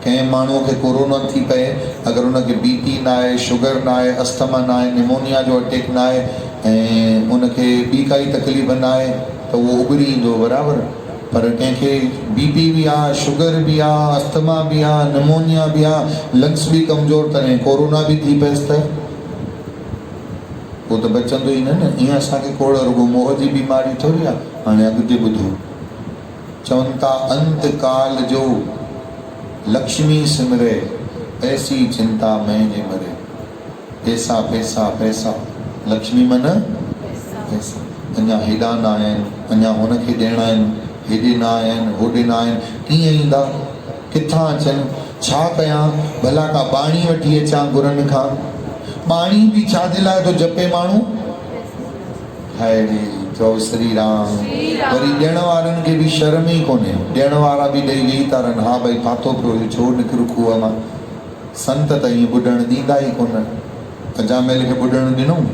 कंहिं माण्हूअ खे कोरोना थी पए, अगरि हुनखे बीपी न आहे, शुगर न आहे, अस्थमा न आहे, निमोनिया जो अटैक न आहे, ऐं उनखे ॿी काई तकलीफ़ न आहे, त उहो उभरी ईंदो बराबरि। पर कंहिंखे बीपी बि आहे, शुगर बि आहे, अस्थमा बि आहे, निमोनिया बि आहे, लंग्स बि कमज़ोर अथनि, कोरोना बि थी पएसि त पोइ त बचंदो ई न। ईअं असांखे खोड़ रुॻो मोह जी बीमारी थोरी आहे। हाणे अॻिते ॿुधो, चवनि था अंत काल जो लक्ष्मी सिमरे, ऐसी चिंता में जे मरे। पैसा पैसा पैसा, लक्ष्मी मन पैसा। अञा हेॾा न आया आहिनि, अञा हुनखे ॾियणा आहिनि, हेॾे न आया आहिनि, होॾे न आया आहिनि। कीअं ईंदा, किथां अचनि, छा कयां? भला का बाणी वठी अचां गुरनि खां? बाणी बि छा जे लाइ थो जपे माण्हू? हाय रे, चओ श्री राम। वरी ॾियण वारनि खे बि शर्म ई कोन्हे, ॾियण वारा बि ॾेई वेही था रहनि। हा भई फाथो पियो, छो निकिरूं खूह मां। संत त ईअं ॿुधणु ॾींदा ई कोन। अजामिल खे ॿुधणु ॾिनऊं?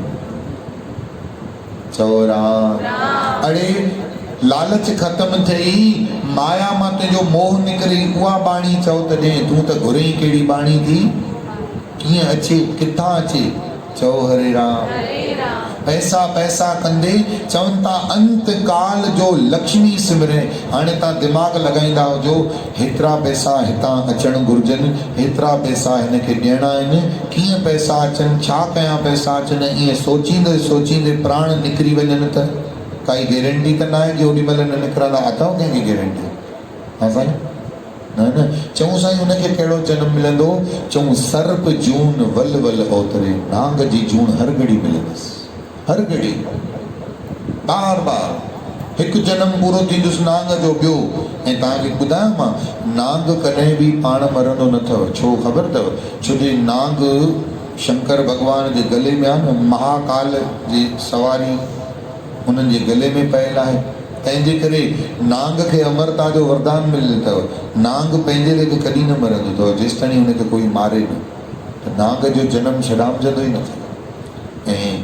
चओ राम। अड़े लालच ख़तमु थिए, माया मां तुंहिंजो मोह निकिरी, उहा बाणी चओ तॾहिं। तूं त घुरे कहिड़ी बाणी थी, कीअं अचे, किथां अचे? चओ हरे राम। पैसा पैसा कंदे चवनि था अंत काल जो लक्ष्मी सिमरे। हाणे तव्हां दिमाग़ लॻाईंदा हुजो, हेतिरा पैसा हितां अचणु घुरिजनि, हेतिरा पैसा हिनखे ॾियणा आहिनि, कीअं पैसा अचनि, छा कयां पैसा अचनि। ईअं सोचींदे सोचींदे प्राण निकिरी वञनि त काई गारंटी त न आहे कि ओॾी महिल न निकिरंदा। अथव कंहिंखे गारंटी? हा साईं, न। चऊं साईं हुनखे कहिड़ो जनमु मिलंदो? चऊं सर्प जून वल वल ओतरे, नांग जी जून हर घड़ी मिलंदसि, हर घड़ी, बार बार। हिकु जनमु पूरो थींदुसि नांग जो, ॿियो। ऐं तव्हांखे ॿुधायां मां, नांग कॾहिं बि पाण मरंदो न अथव। छो ख़बर अथव? छो जो नांग शंकर भॻवान जे गले में आहे न, महाकाल जी सवारी उन्हनि जे गले में पयल आहे। तंहिंजे करे नांग खे अमरता जो वरदान मिलियल अथव। नांग पंहिंजे लेखे कॾहिं न मरंदो अथव जेसिताईं हुनखे कोई मारे न। त नांग जो जनमु छॾामजंदो ई नथो। ऐं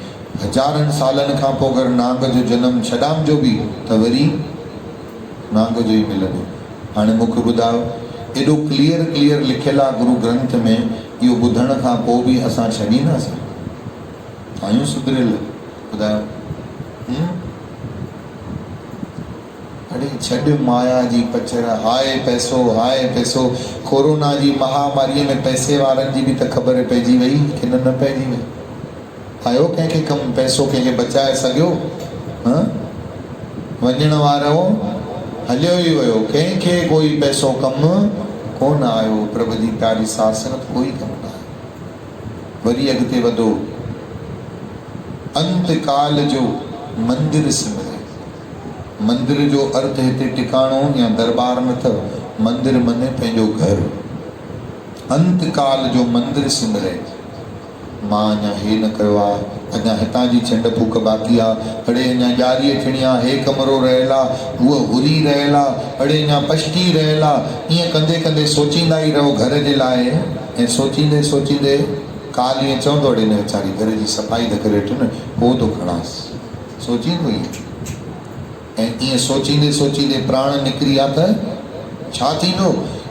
हज़ारनि सालनि खां पोइ अगरि नांग जो जनमु छॾामजो बि त वरी नांग जो ई मिलंदो। हाणे मूंखे ॿुधायो, एॾो क्लियर लिखियलु आहे गुरू ग्रंथ में, इहो ॿुधण खां पोइ बि असां छॾींदासीं? आहियूं सुधरियल? ॿुधायो। अरे अरे छॾ माया जी पचर, हाय पैसो। कोरोना जी महामारी में पैसे वारनि जी भी त ख़बर पइजी वई कि न पइजी वई? आयो कंहिंखे कमु पैसो कंहिंखे बचाए सघियो? वञण वारो हलियो ई वियो, कंहिंखे कोई पैसो कमु कोन आयो। प्रभु जी प्यारी साथ संगत कोई कमु न आयो। वरी अॻिते वधो, अंत काल जो मंदिर सिमरे। मंदिर जो अर्थ हिते टिकाणो या दरबार न अथव, मंदिर मने पंहिंजो घर। अंत काल जो मंदिर सिमरे। मां अञा हे न कयो आहे, अञा हितां जी चंड फूक बाक़ी आहे, अड़े अञा ॼारी अचणी आहे, हे कमरो रहियल आहे, उहो हुरी रहियल आहे, अड़े अञा पछटी रहियल आहे। ईअं कंदे कंदे सोचींदा ई रहो घर जे लाइ, ऐं सोचींदे सोचींदे काल ईअं चवंदो, अड़े न वीचारी घर जी सफ़ाई त करे वठि न, पोइ थो खणांसि। सोचींदो ईअं, ऐं ईअं सोचींदे सोचींदे प्राण निकिरी विया त छा थींदो?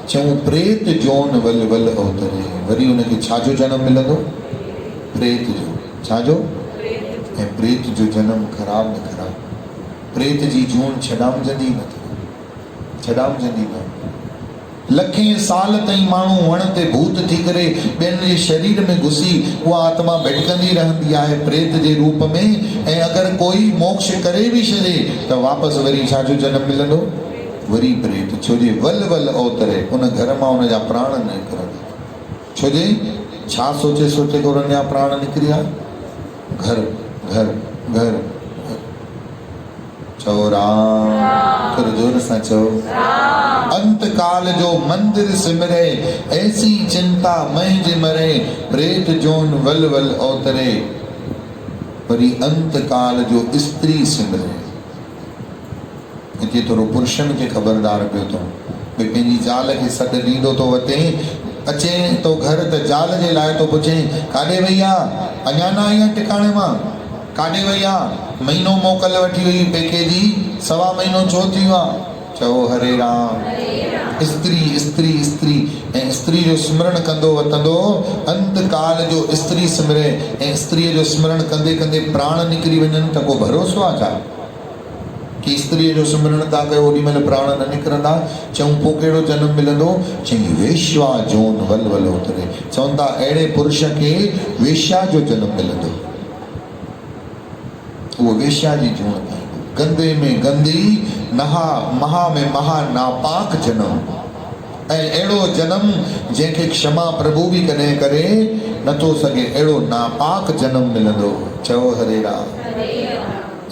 चऊं प्रेत जोन वल वल अवतरे। वरी हुनखे छाजो जनम मिलंदो? प्रेत जो। छाजो? ऐं प्रेत जो जनम ख़राब न ख़राब, प्रेत जी जून छॾामजंदी न, छॾामजंदी न। लखें साल ताईं माण्हू वण ते भूत थी करे ॿियनि जे शरीर में घुसी उहा आत्मा भटकंदी रहंदी आहे प्रेत जे रूप में। ऐं अगरि कोई मोक्ष करे बि छॾे त वापसि वरी छाजो जनम मिलंदो? वरी प्रेत। छो जे वल वल अवतरे, उन घर मां उन जा प्राण न निकिरंदा। छो जे छा सोचे सोचे को उन जा प्राण निकिरी विया? घर घर घर। चओ राम, थोरो जोर सां चओ। अंत काल जो मंदिर सिमरे, ऐसी चिंता मंझ मरे, प्रेत जोन वल वल अवतरे। वरी अंत काल जो स्त्री सिमरे। हिते थोरो पुरुषनि खे ख़बरदार पियो थो भई पंहिंजी ज़ाल खे सॾु ॾींदो थो वते, अचे तो घर त ज़ाल जे लाइ थो पुछे, काॾे वई आहे? अञा न आई आहे टिकाणे मां। काॾे वई आहे? महीनो मोकल वठी हुई पेके जी, सवा महीनो छो थी वियो आहे? चओ हरे राम। स्त्री स्त्री स्त्री, ऐं स्त्री जो स्मरण कंदो वतंदो अंत काल जो स्त्री सिमरे। ऐं स्त्रीअ जो स्मरण कंदे कंदे प्राण निकिरी वञनि त को भरोसो आहे छा कि स्त्रीअ जो सिमरण था कयो ओॾी महिल प्राण न निकिरंदा? चऊं पोइ कहिड़ो जनम मिलंदो? चई वेश्या जोन वल वल उतरे। चवनि था अहिड़े पुरुष खे वेश्या जो जनम मिलंदो, उहो वेश्या जी जून पाईंदो। गंदे में गंदी, नहा महा में महा नापाक जनम। ऐं अहिड़ो जनम जंहिंखे क्षमा प्रभु बि कॾहिं करे नथो सघे, अहिड़ो नापाक जनम मिलंदो। चओ हरे राम।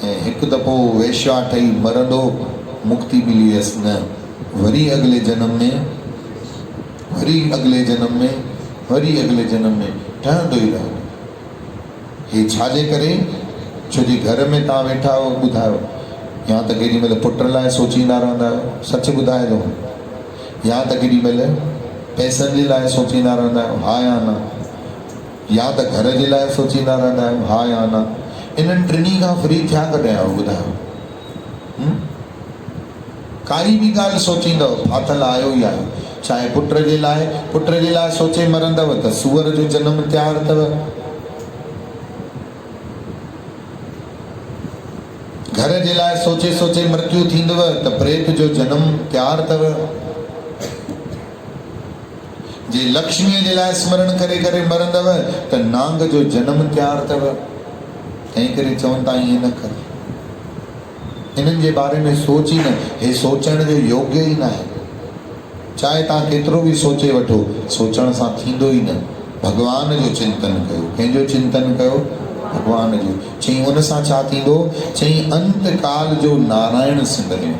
ऐं हिकु दफ़ो वेश्या ठही मरंदो, मुक्ति मिली न, वरी अगले जन्म में, वरी अगले जन्म में, वरी अगले जन्म में ठहंदो ई रहंदो। हे छाजे करे? छो जी घर में तव्हां वेठा हो, ॿुधायो, या त केॾी महिल पुट लाइ सोचींदा रहंदा आहियो, सच ॿुधाइजो, या त केॾी महिल पैसनि जे लाइ सोचींदा रहंदा आहियो, हा या न, या त घर जे लाइ सोचींदा रहंदा आहियो, हा या न। इन्हनि टिनी खां फ्री थिया कॾहिं आहियो ॿुधायो? काई बि ॻाल्हि सोचींदव फाथल आयो ई आयो। चाहे पुट जे लाइ सोचे मरंदव त सूअर जो जनम तयारु अथव, घर जे लाइ सोचे सोचे मृत्यु थींदव त प्रेत जो जनम तयारु अथव। जे लक्ष्मीअ जे लाइ स्मरण करे करे मरंदव त नांग जो जनम तयारु अथव। तंहिं करे चवनि था ईअं न कर, इन्हनि जे बारे में सोच ई न, हे सोचण जो योग्य ई न आहे। चाहे तव्हां केतिरो बि सोचे वठो, सोचण सां थींदो ई न। भॻवान जो चिंतन कयो। कंहिंजो चिंतन कयो? भॻवान जो। चई उन सां छा थींदो? चई अंत काल जो नारायण सिमरियो।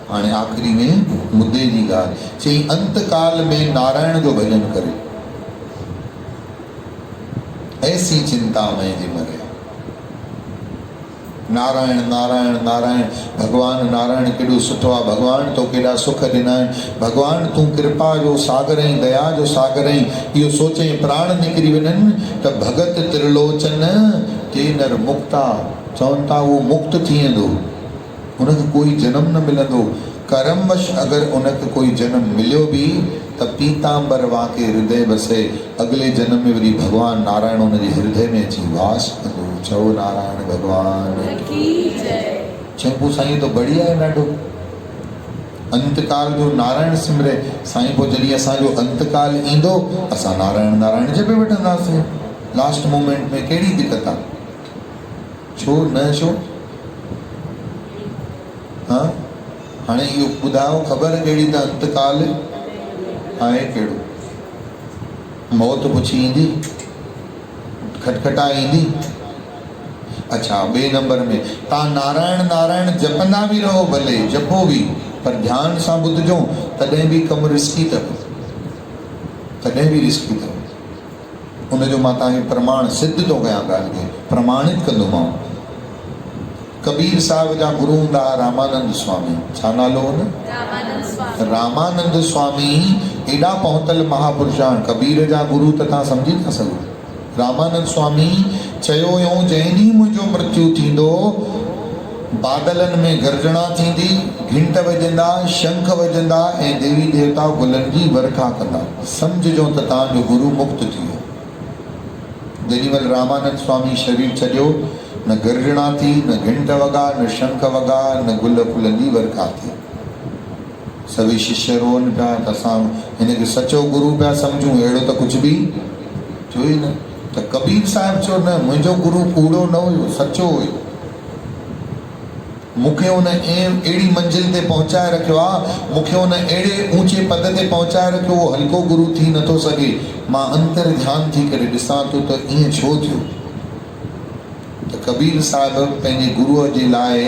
हाणे आख़िरी में मुद्दे जी ॻाल्हि, चई अंत काल में नारायण जो भॼन करे, ऐसी चिंता में जी मरे। नारायण नारायण नारायण, भगवान नारायण केॾो सुठो आहे, भगवान तो केॾा सुख ॾिना आहिनि, भगवान तूं कृपा जो सागर ऐं दया जो सागर ऐं इहो सोचे प्राण निकिरी वञनि त भगत त्रिलोचन ते नर मुक्ता। चवनि था उहो मुक्त थी वेंदो, उनखे कोई जनम न मिलंदो। कर्मवश अगरि उनखे कोई जनम मिलियो बि त पीतांबर वाके हृदय बसे, अगले जन्म में वरी भगवान नारायण उनजे हृदय में अची वास कंदो। चओ नारायण भगवान की जय। चऊं साईं तो बढ़िया है ॾाढो, अंतकाल जो नारायण सिमरे साईं। पोइ जॾहिं असांजो अंतकाल ईंदो असां नारायण नारायण जपे वठंदासीं। लास्ट मोमेंट में कहिड़ी दिक़त आहे? छो न छो? हाँ, हाणे इहो ॿुधायो, ख़बर कहिड़ी त अंतकाल आहे कहिड़ो? मौत पुछी ईंदी, खटखटा ईंदी। अच्छा, ॿिए नंबर में तव्हां नारायण नारायण जपंदा बि रहो, भले जपो बि, पर ध्यान सां ॿुधजो, तॾहिं बि कमु रिस्की अथव, तॾहिं बि रिस्की अथव। उनजो मां तव्हांखे प्रमाण सिद्ध थो कयां, ॻाल्हि खे प्रमाणित कंदोमांव। कबीर साहिब जा गुरु हूंदा रामानंद स्वामी। छा नालो हुन? रामानंद स्वामी। एॾा पहुतल महापुरुष आहिनि। कबीर जा गुरु त तव्हां सम्झी था सघो। रामानंद स्वामी चयो हुयो, जंहिं ॾींहुं मुंहिंजो मृत्यु थींदो, बादलनि में गर्जना थींदी, घंट वॼंदा, शंख वॼंदा ऐं देवी देवता गुलनि जी वर्खा कंदा। सम्झिजो त तव्हांजो गुरु मुक्त थी वियो। जेॾी महिल रामानंद स्वामी शरीर छॾियो, न गर्जना थी, न घंट वॻा, न शंख वॻा, न गुल फुलनि जी वर्खा थी। सभई शिष्य रोअनि पिया त असां हिनखे सचो गुरु पिया सम्झूं, अहिड़ो त कुझु बि थियो ई न। त कबीर साहिब चयो, न, मुंहिंजो गुरु कूड़ो न हुयो, सचो हुयो। मूंखे हुन अहिड़ी मंजिल ते पहुचाए रखियो आहे, मूंखे हुन अहिड़े ऊचे पद ते पहुचाए रखियो, उहो हल्को गुरु थी नथो सघे। मां अंतर ध्यान थी करे ॾिसां थो त ईअं छो थियो। त कबीर साहिब पंहिंजे गुरूअ जे लाइ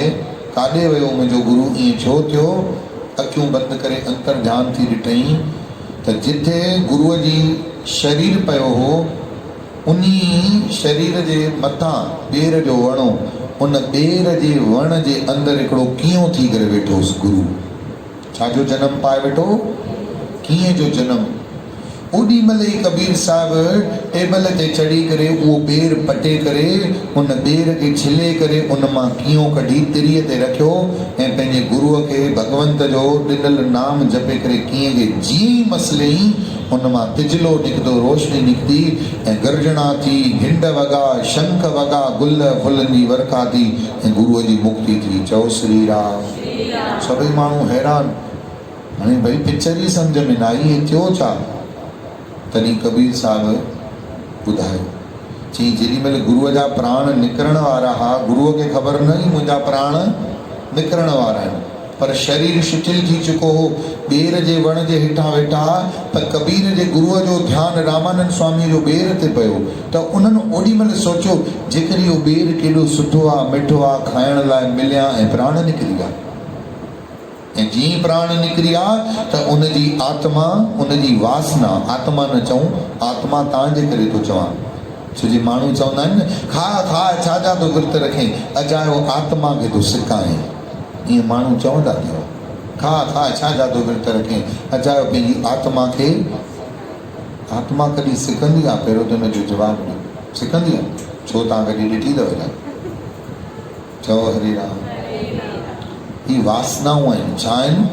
काॾे वियो, मुंहिंजो गुरु ईअं छो थियो? अखियूं बंदि करे अंतर ध्यान थी ॾिठई त जिथे गुरूअ जी शरीर पियो हो, उन शरीर जे मथां ॿेर जो वणो, उन ॿेर जे वण जे अंदरि हिकिड़ो कीओं थी करे वेठो हुउसि गुरु। छाजो जनम पाए वेठो? कीअं जो जनम। ओॾी महिल ई कबीर साहिब टेबल ते चढ़ी करे उहो ॿेर पटे करे उन ॿेर खे छिले करे उन मां कीओं कढी तिरीअ ते रखियो ऐं पंहिंजे गुरूअ खे भगवंत जो ॾिनल नाम जपे करे कीअं खे जीअं ई मसले उन मां तिजलो निकितो, रोशनी निकिती ऐं गर्जना थी, हिंड वॻा, शंख वॻा, गुल फुलनि जी वर्खा थी ऐं गुरूअ जी मुक्ति थी। चओ श्री राम। सभई माण्हू हैरान। हाणे भई पिक्चर ई सम्झ में न आई, हे थियो छा? तॾहिं कबीर साहिब ॿुधायो, चई जेॾी महिल गुरूअ जा प्राण निकिरण वारा हुआ, गुरूअ खे ख़बर न हुई मुंहिंजा प्राण निकिरण वारा आहिनि, पर शरीर शिथिल थी चुको हो, ॿेर जे वण जे हेठां वेठा। पर कबीर जे गुरूअ जो ध्यानु रामानंद स्वामी जो ॿेर ते पियो, त उन्हनि ओॾी महिल सोचियो, जेकर इहो ॿेर केॾो सुठो आहे, मिठो आहे, खाइण लाइ मिलिया ऐं प्राण निकिरी विया। ऐं जीअं प्राण निकिरी विया त उनजी आत्मा, उनजी वासना, आत्मा न चऊं, आत्मा तव्हांजे करे थो चवां, छो जे माण्हू चवंदा आहिनि न, खा खा छाजा थो विर्त रखें, अजायो आत्मा खे थो सिकाए। ईअं माण्हू चवंदा अथव, खा खा छाजा थो विर्त रखें, अजायो पंहिंजी आत्मा खे। आत्मा कॾहिं सिकंदी आहे? पहिरियों त हुनजो जवाबु ॾियो। सिकंदी आहे? छो तव्हां कॾहिं ॾिठी अथव छा? चओ हरे राम। ही वासनाऊं आहिनि। छा आहिनि?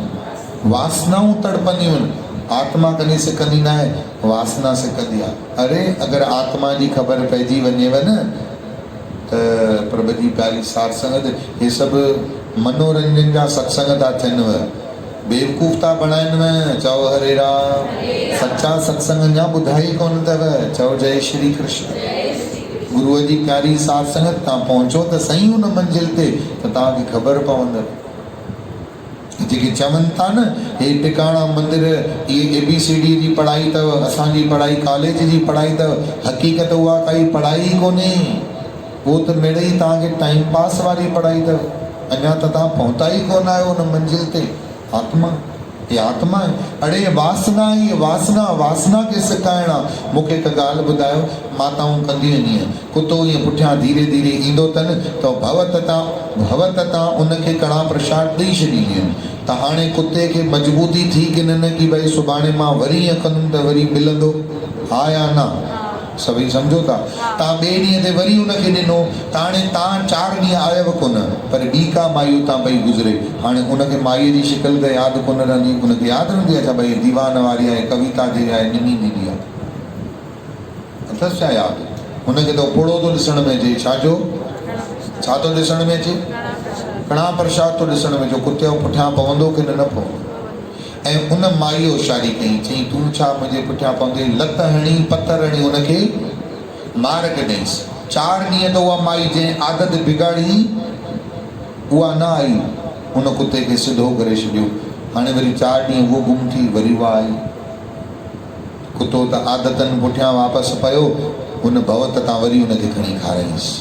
वासनाऊं तड़पंदियूं आहिनि। आत्मा कॾहिं सिकंदी न आहे, वासना सिकंदी आहे। अरे अगरि आत्मा जी ख़बर पइजी वञेव न त प्रभु जी प्यारी सार संगत, हे सभु मनोरंजन जा सत्संग था थियनि, बेवकूफ़ था बणाइनि। चओ हरे राम। सच्चा सत्संग अञा ॿुधाई कोन अथव। चओ जय श्री कृष्ण। गुरूअ जी प्यारी सार संगत, तव्हां पहुचो त सही उन मंजिल ते त तव्हांखे ख़बर पवंदव। जेके चवनि था न, हे टिकाणा मंदिर, इहे ABCD जी पढ़ाई अथव, असांजी पढ़ाई कॉलेज जी पढ़ाई अथव, हक़ीक़त उहा काई पढ़ाई कोन्हे। उहो त मिड़ई तव्हांखे टाइम पास वारी पढ़ाई अथव। अञा त तव्हां पहुता ई कोन आहियो उन मंजिल ते। आत्मा, ये आत्मा आहे। अड़े वासना, ये वासना, वासना खे सिकाइण आहे। मूंखे हिकु ॻाल्हि ॿुधायो, माताऊं कंदियूं आहिनि ईअं, कुतो ईअं पुठियां धीरे धीरे ईंदो अथनि त भवत तां उनखे कड़ा प्रसाद ॾेई छॾींदियूं आहिनि। त हाणे कुते खे मजबूती थी की न की भई सुभाणे मां वरी ईअं कंदुमि त वरी मिलंदो, हा या न? सभई सम्झो था। तव्हां ॿिए ॾींहं ते वरी उनखे ॾिनो, त हाणे तव्हां 4 ॾींहं आयव कोन, पर ॿी का माइयूं तां पई गुज़रे, हाणे उनखे माईअ जी शिकिल त यादि कोन रहंदी। उनखे यादि रहंदी आहे छा भई दीवान वारी आहे, कविता जी आहे, निनी ॾींदी आहे, अथसि छा यादि? हुनखे त पोड़ो थो ॾिसण में अचे। छाजो? छा थो ॾिसण में अचे? कड़ा प्रसाद थो ॾिसण में अचे। कुते जो पुठियां पवंदो की न पवंदो? ऐं उन माई होशियारी कई, चई तूं छा मुंहिंजे पुठियां पवंदे, लत हणी पथर हणी हुनखे मार कढईंसि। 4 ॾींहं त उहा माई जंहिं आदत बिगाड़ी उहा न आई, उन कुते खे सिधो करे छॾियो। हाणे वरी 4 ॾींहं उहो गुम थी, वरी उहा आई। कुतो त आदतनि पुठियां वापसि पियो, हुन भवत तां वरी हुनखे खणी खाराईंसि,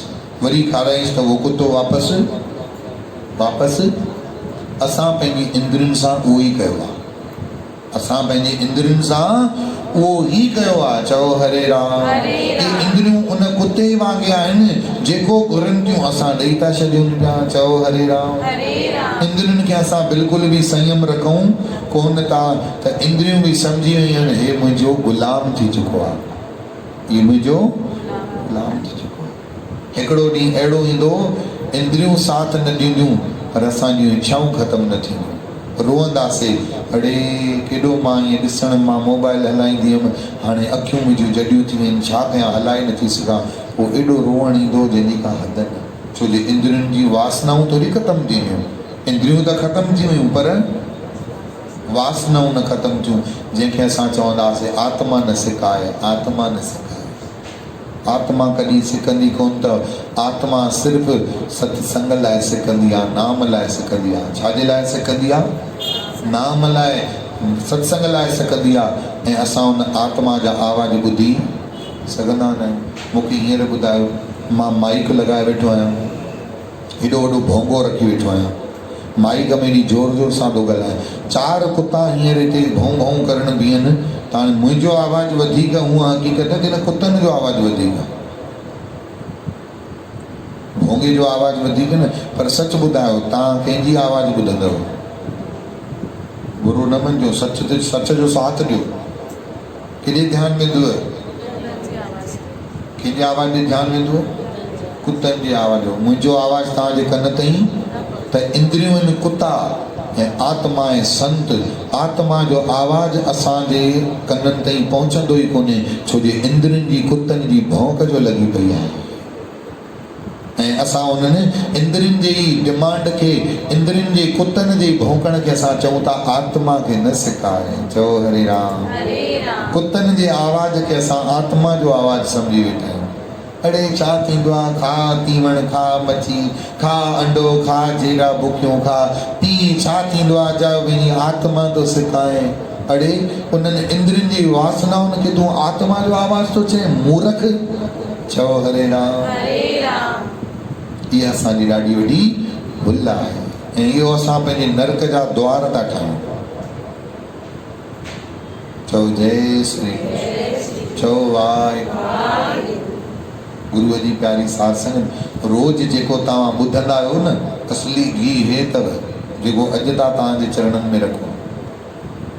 वरी खाराईंसि त उहो कुतो वापसि। असां पंहिंजी इंद्रियुनि सां उहो ई कयो आहे, असां पंहिंजे इंद्रियुनि सां उहो ई कयो आहे। चओ हरे राम। इहे इंद्रियूं उन कुते वांगुरु आहिनि, जेको घुरनि थियूं असां ॾेई था छॾियूं पिया। चओ हरे राम। इंद्रियुनि खे असां बिल्कुलु बि संयम रखूं कोन था त इंद्रियूं बि सम्झी वयूं आहिनि हे मुंहिंजो गुलाम थी चुको आहे, इहो मुंहिंजो गुलाम थी चुको आहे। हिकिड़ो ॾींहुं अहिड़ो ईंदो, इंद्रियूं साथ न ॾींदियूं पर असांजियूं इच्छाऊं ख़तमु न थींदियूं। रोअंदासीं, अड़े केॾो मां ईअं ॾिसण, मां मोबाइल हलाईंदी हुअमि, हाणे अखियूं मुंहिंजियूं जॾियूं थी आहिनि, छा कयां, हलाए नथी सघां। पोइ एॾो रोअणु ईंदो जंहिंजी का हद न, छो जो इंद्रियुनि जी वासनाऊं थोरी ख़तमु थी वियूं। इंद्रियूं त ख़तमु थी वियूं पर वासनाऊं न ख़तमु थियूं, जंहिंखे असां चवंदासीं आत्मा न सिकाए, आत्मा न सिकाए। आत्मा कॾहिं सिकंदी कोन अथव, आत्मा सिर्फ़ु सत्संग लाइ सिकंदी आहे, नाम लाइ सिकंदी आहे। छाजे लाइ सिकंदी आहे? नाम लाइ, सत्संग लाइ सिकंदी आहे। ऐं असां उन आत्मा जा आवाज़ ॿुधी सघंदा न आहियूं। मूंखे हींअर ॿुधायो, मां माइक लॻाए वेठो आहियां, हेॾो वॾो भोंगो रखी वेठो आहियां, माइक में एॾी ज़ोर सां थो ॻाल्हायां, 4 कुता हींअर हिते भों भों करणु बीहनि, त हाणे मुंहिंजो आवाज़ु वधीक, हूअं हक़ीक़त की न कुतनि जो आवाज़ु वधीक, भोंगे जो आवाज़ु वधीक न। पर सच ॿुधायो, तव्हां कंहिंजी आवाज़ु ॿुधंदव? बुरो न मञिजो, सच जो साथ ॾियो। केॾे ध्यानु वेंदव? कंहिंजी आवाज़ ते ध्यानु वेंदो? कुतनि जी आवाज़ जो। मुंहिंजो आवाज़ु तव्हांजे कन ताईं, त इंद्रियूं आहिनि कुता ऐं आत्मा ऐं संत। आत्मा जो आवाज़ु असांजे कननि ताईं पहुचंदो ई कोन्हे, छो जो इंद्रियुनि जी कुतनि जी भौंक जो लॻी पई आहे। ऐं असां उन्हनि इंद्रियुनि जी डिमांड खे, इंद्रियुनि जे कुतनि जे भौंकण खे असां चऊं था आत्मा खे न सिकाए। चओ हरे राम। कुतनि जे आवाज़ खे असां आत्मा जो आवाज़ु सम्झी वेठा आहियूं। अड़े छा थींदो आहे, खा तीवण, खा मच्छी, खा अंडो, खा जीरा बुखियूं, खा पी, छा थींदो आहे, जा वञी आत्मा थो सिकाए। अड़े उन्हनि इंद्रियुनि जी वासनाउनि खे तूं आत्मा जो आवाज़ थो चए, मूर्ख। चओ हरे राम। इहा असांजी ॾाढी वॾी भुल आहे, ऐं इहो असां पंहिंजे नरक जा द्वार था ठाहियूं। चओ जय श्री, चओ वाहिगुरु। गुरुअ जी प्यारी साध संगत, रोज़ जेको तव्हां ॿुधंदा आहियो न, असली घी हे अथव जेको अॼु था तव्हांजे चरणनि में रखो,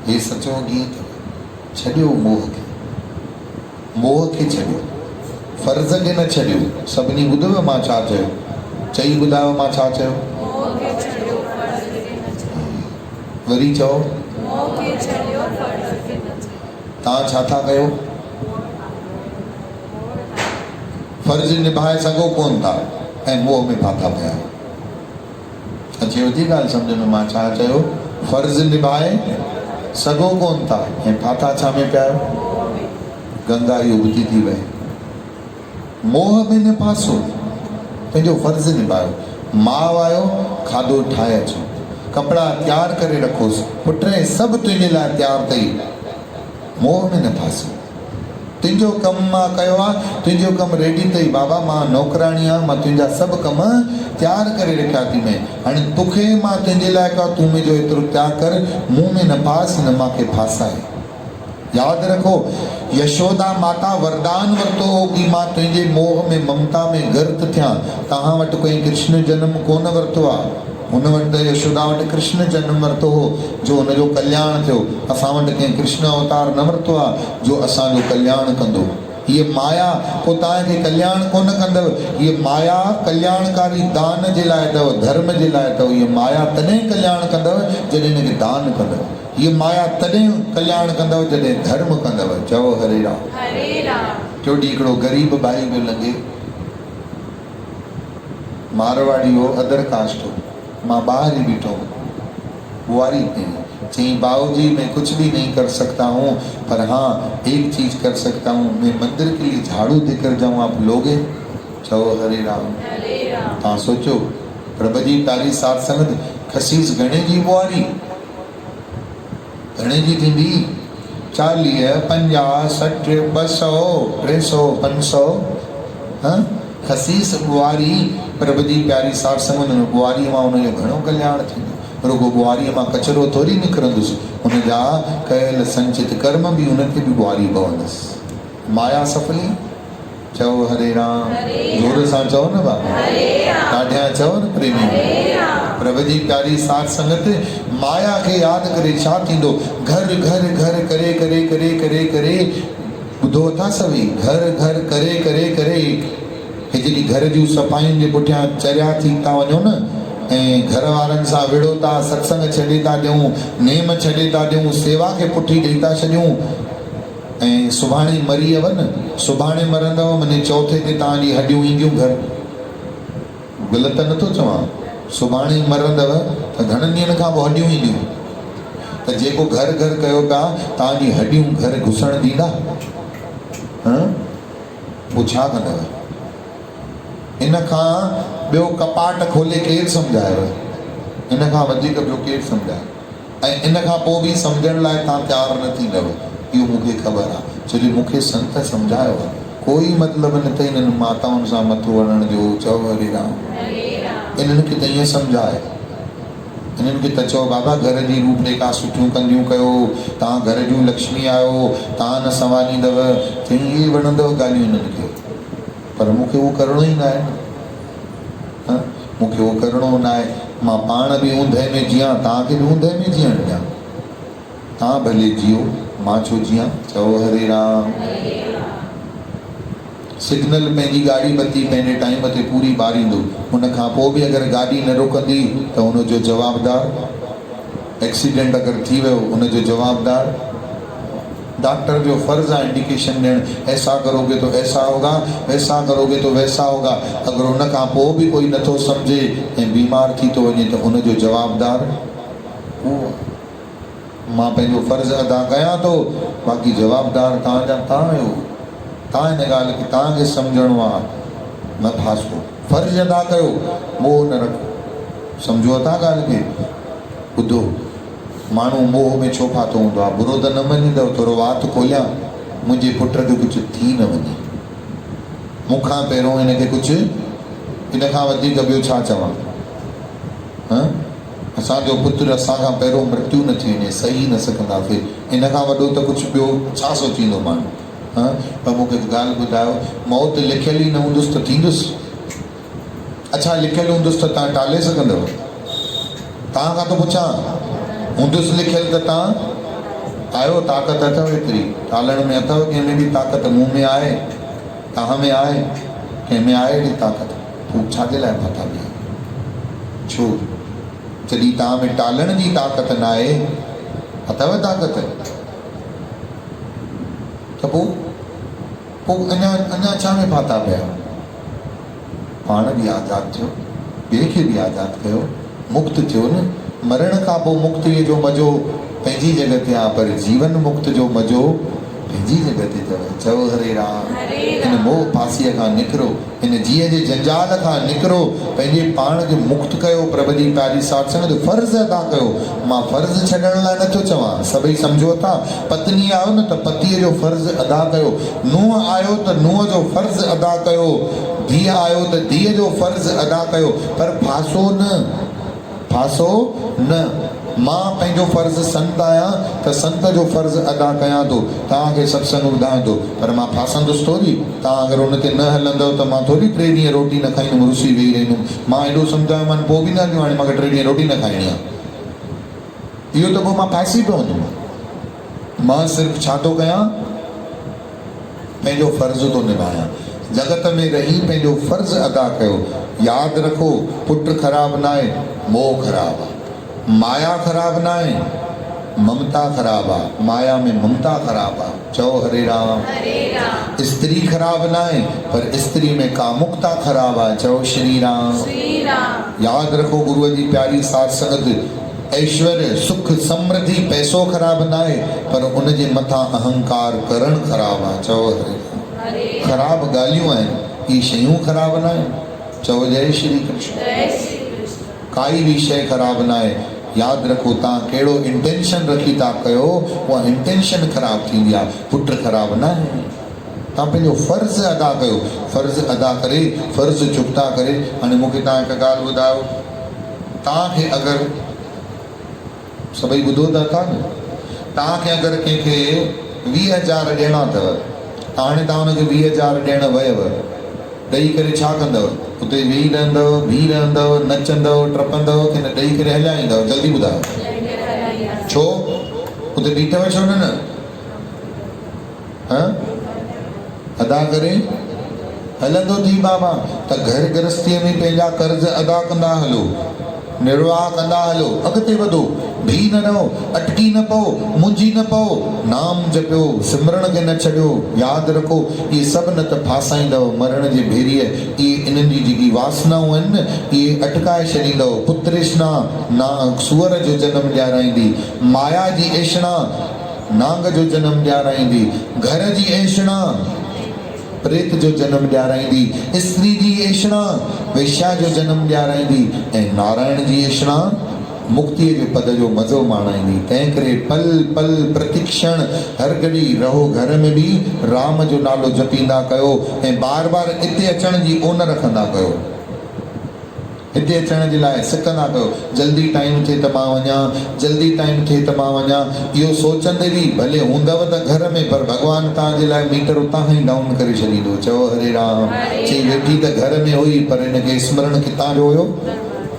हे सचो घी अथव। छॾियो मोह खे छॾियो, फर्ज़ खे न छॾियो। सभिनी ॿुधव मां छा चयो? चई ॿुधायो मां छा चयो? वरी चओ। तव्हां छा था कयो? फर्ज़ निभाए सघो कोन था ऐं मोह में फाथा पिया। अचेव थी ॻाल्हि सम्झ में मां छा चयो? फर्ज़ निभाए सघो कोन था ऐं फाथा छा में पिया आहियो? गंगा इहो ॿुधी थी वई। मोह में न फासो, पंहिंजो फर्ज़ निभायो। माउ आयो, खाधो ठाहे अचो, कपिड़ा तयारु करे रखोसि, पुट सभु तुंहिंजे लाइ तयारु अथई। मोह में न फासो। तुंहिंजो कमु मां कयो आहे, तुंहिंजो कमु रेडी अथई बाबा, मां नौकराणी आहियां, मां तुंहिंजा सभु कम तयारु करे रखिया थी मैं। हाणे तोखे मां तुंहिंजे लाइ का, तूं मुंहिंजो एतिरो त्याग कर, मूं में न फास, न मूंखे फासाए। यादि रखो, यशोदा माता वरदान वरितो हो कि मां तुंहिंजे मोह में, ममता में गर्त थियां। तव्हां वटि कोई कृष्ण जन्म कोन वरितो आहे, हुन वटि त यशोदा वटि कृष्ण जन्म वरितो हो जो हुनजो कल्याण थियो। असां वटि कंहिं कृष्ण अवतार न वरितो आहे जो असांजो कल्याण कंदो। हीअ माया पोइ तव्हांखे कल्याण कोन कंदव। हीअ माया कल्याणकारी दान जे लाइ अथव, धर्म जे लाइ अथव। हीअ माया तॾहिं कल्याण कंदव जॾहिं हिनखे दान कंदव। हीअ माया तॾहिं कल्याण कंदव जॾहिं धर्म कंदव। चओ हरे राम। टियों ॾींहुं हिकिड़ो ग़रीब भाई पियो लॻे, मारवाड़ी हो, अदर कास्ट हो। मां ॿाहिरि ई बीठो, बुआरी जी बाबू जी मैं कुछ भी नहीं कर सकता हूँ, पर हाँ एक चीज कर सकता हूँ, मैं मंदिर के लिए झाड़ू देकर जाऊँ, आप लोगे? चलो हरे राम। हाँ सोचो, प्रभु जी प्यारी साथ संगत खसीस घणे जी बुआरी, घणे जी थींदी? 40, 50, 60, 200, 300, 500। हाँ खसीस बुआरी प्रभु जी प्यारी साथ संगत बुआरी मां उनजो घणो कल्याण थींदो। रुगो बुआरी मां कचरो थोड़ी निकिरंदुसि, उनजा कयल संचित कर्म भी उनखे भी बुआरी पवंदसि। माया सफली। चओ हरे राम। जोर सां चओ न बाबा, ॾाढिया चओ न प्रेमी। प्रभु जी प्यारी साथ संगत माया के याद करे छा थींदो? घर घर घर करे करे करे करे करे ॿुधो था सभी, घर घर करे करे करे हे जॾहिं घर जूं सफ़ाइयुनि जे पुठियां चरिया थी था वञो न, ऐं घर वारनि सां विड़ो था, सत्संग छॾे था ॾियूं, नेम छॾे था ॾियूं, सेवा खे पुठी ॾेई था छॾियूं, ऐं सुभाणे मरी अव न, सुभाणे मरंदव मने चौथे ते तव्हांजी हॾियूं ईंदियूं घर। ग़लति नथो चवां, सुभाणे मरंदव त घणनि ॾींहंनि खां पोइ हॾियूं ईंदियूं, त जेको घर घर कयो था तव्हांजी हॾियूं घर घुसण ॾींदा? पोइ छा कंदव? इन खां ॿियो कपाट खोले केरु सम्झायव? इन खां वधीक ॿियो केरु सम्झाए? ऐं इन खां पोइ बि सम्झण लाइ तव्हां तयारु न थींदव, इहो मूंखे ख़बर आहे, छो जो मूंखे संत सम्झायो आहे। कोई मतिलबु न अथई इन्हनि माताउनि सां मथो हणण जो। चओ हरे राम। इन्हनि खे त ईअं सम्झाए, इन्हनि खे त चओ बाबा घर जी रूपरेखा सुठियूं कंदियूं कयो, तव्हां घर जूं लक्ष्मी आहियो, तव्हां न संभालींदव, इहे वणंदव ॻाल्हियूं इन्हनि खे। पर मूंखे उहो करिणो ई न आहे न, मूंखे उहो करिणो न आहे। मां पाण बि ऊंदहि में जीअं, तव्हांखे बि ऊंदहि में जीअण ॾियां, तव्हां भले जियो, मां छो जियां? चओ हरे राम। सिग्नल पंहिंजी गाॾी बत्ती पंहिंजे टाइम ते पूरी ॿारींदो, उन खां पोइ बि अगरि गाॾी न रोकंदी त उनजो जवाबदार, एक्सीडेंट अगरि थी वियो उनजो जवाबदार डॉक्टर जो फर्ज है इंडिकेशन ॾियण, ऐसा करोगे तो ऐसा होगा, वैसा करोगे तो वैसा होगा। अगर उन खां पोइ भी कोई नथो समझे ऐं बीमार थी तो वञे त उनजो जवाबदार उहो। मां पंहिंजो फर्ज अदा कयां थो, बाक़ी जवाबदार तव्हांजा तव्हां आहियो। तव्हां हिन ॻाल्हि खे तव्हांखे सम्झणो आहे, न फासो। फर्ज अदा कयो, मोह न रखो। सम्झो था ॻाल्हि खे? ॿुधो, माण्हू मोह में छो फाथो हूंदो आहे? बुरो त न मञींदव, थोरो वात खोलियां, मुंहिंजे पुट खे कुझु थी न वञे, मूंखां पहिरियों हिनखे कुझु, इन खां वधीक ॿियो छा चवां? असांजो पुत्र असांखां पहिरियों मृत्यु न थी वञे, सही न सघंदासीं, इन खां वॾो त कुझु ॿियो छा सोचींदो माण्हू? पर मूंखे ॻाल्हि ॿुधायो, मौत लिखियल ई न हूंदुसि त थींदुसि? अच्छा लिखियल हूंदुसि त तव्हां टाले सघंदव? तव्हां खां थो पुछां, हूंदुसि लिखियल त तव्हां आहियो? ताक़त अथव एतिरी? टालण में अथव कंहिंमें बि ताक़त? मूं में आहे, तव्हां में आहे, कंहिंमें आहे अहिड़ी ताक़त? पोइ छाजे लाइ फाथा पिया? छो? जॾहिं तव्हां में टालण जी ताक़त न आहे, अथव ताक़त त पोइ अञा छा में फाथा पिया? पाण बि आज़ादु थियो, ॿिए खे बि आज़ादु कयो, मुक्त थियो न। मरण खां पोइ मुक्तीअ जो मज़ो पंहिंजी जॻह ते आहे, पर जीवन मुक्त जो मज़ो पंहिंजी जॻह ते अथव। चओ हरे राम। इन मोह फासीअ खां निकिरो, इन जीअ जे जंजाल खां निकिरो, पंहिंजे पाण खे मुक्त कयो। प्रभु जी प्यारी साथ संगत फर्ज़ अदा कयो। मां फर्ज़ छॾण लाइ नथो चवां, सभई सम्झो था। पत्नी आयो न त पतीअ जो फर्ज़ अदा कयो, नुंहुं आयो त नुंहुं जो फर्ज़ अदा कयो, धीउ आयो त धीउ जो फर्ज़ अदा कयो, पर फासो न, फासो न। मां पंहिंजो फर्ज़ संत आहियां त संत जो फर्ज़ अदा कयां थो, तव्हांखे सत्संग ॿुधायां थो, पर मां फासंदुसि थोरी। तव्हां अगरि उन ते न हलंदव त मां थोरी 3 ॾींहं रोटी न खाईंदुमि, रुसी वेही रहंदुमि। मां एॾो सम्झायो मां पोइ बि न हलियो, हाणे मूंखे 3 ॾींहं रोटी न खाइणी आहे, इहो त पोइ मां फासी पवंदुमि। मां सिर्फ़ु छा थो कयां? पंहिंजो फर्ज़ थो निभायां। जगत में रही पंहिंजो फर्ज़ अदा कयो। यादि रखो, पुट ख़राबु न आहे, मोह ख़राबु आहे। माया ख़राबु न आहे, ममता ख़राबु आहे। माया में ममता ख़राबु आहे। चओ हरे राम। स्त्री ख़राबु न आहे, पर स्त्री में कामुकता ख़राबु आहे। चओ श्री राम। यादि रखो, गुरुअ जी प्यारी साथ संगत, ऐश्वर्य सुख समृद्धि पैसो ख़राब ना है, पर उन जे मथां अहंकार करण ख़राब आहे। चओ ख़राब ॻाल्हियूं आहिनि, ई शयूं ख़राब न आहिनि। चओ जय श्री कृष्ण। काई भी शइ ख़राब ना आहे। यादि रखो, तव्हां कहिड़ो इंटेंशन रखी था कयो, उहा इंटेंशन ख़राब थींदी आहे, पुट ख़राब न आहे। तव्हां पंहिंजो फ़र्ज़ु अदा कयो, फ़र्ज़ु अदा करे फ़र्ज़ु चुक्ता करे। हाणे मूंखे तव्हां हिकु ॻाल्हि ॿुधायो, तव्हांखे अगरि सभई ॿुधो था न, तव्हांखे अगरि कंहिंखे 20,000 ॾियणा अथव, हाणे तव्हां हुनखे 20,000 ॾियणु वयव, ॾेई करे छा कंदव? उते वेही रहंदव, बीह रहंदव, नचंदव, टपंदव की न ॾेई करे हलिया ईंदव? जल्दी ॿुधायो। छो उते बीठव छो न? अदा करे हलंदो थी बाबा। त घर गृहस्थीअ में पंहिंजा कर्ज़ अदा कंदा हलो, निर्वाह कंदा हलो, अॻिते वधो, भी न रहो, अटकी न पओ, मुंझी न पओ, नाम जपियो, सिमरण खे न छॾियो। यादि रखो, इहे सभु न त फासाईंदव मरण जे भेरीअ, इहे इन्हनि जी जेकी वासनाऊं आहिनि न, इहे अटकाए छॾींदव। पुत्रेष्णा ना सूअर जो जनम ॾियाराईंदी, माया जी ऐषणा नांग जो जनम ॾियाराईंदी, घर जी ऐषणा प्रेत जो जन्म ॾियाराईंदी, स्त्री जी ऐषणा वेश्या जो जन्म ॾियाराईंदी, ऐं नारायण जी ऐषणा मुक्ति जे पद जो मज़ो माणाईंदी। तंहिं करे पल पल प्रतिक्षण हर घड़ी रहो घर में भी राम जो नालो जपींदा कयो, ऐं बार बार हिते अचण जी ओन रखंदा कयो। हिते अचण जे लाइ सिकंदा कयो, जल्दी टाइम थिए त मां वञा, जल्दी टाइम थिए त मां वञा। इहो सोचंदे बि भले हूंदव त घर में, पर भॻवानु तव्हांजे लाइ मीटर उतां खां ई डाउन करे छॾींदो। चओ हरे राम। चई वेठी त घर में हुई, पर हिनखे स्मरण किथां जो हुयो?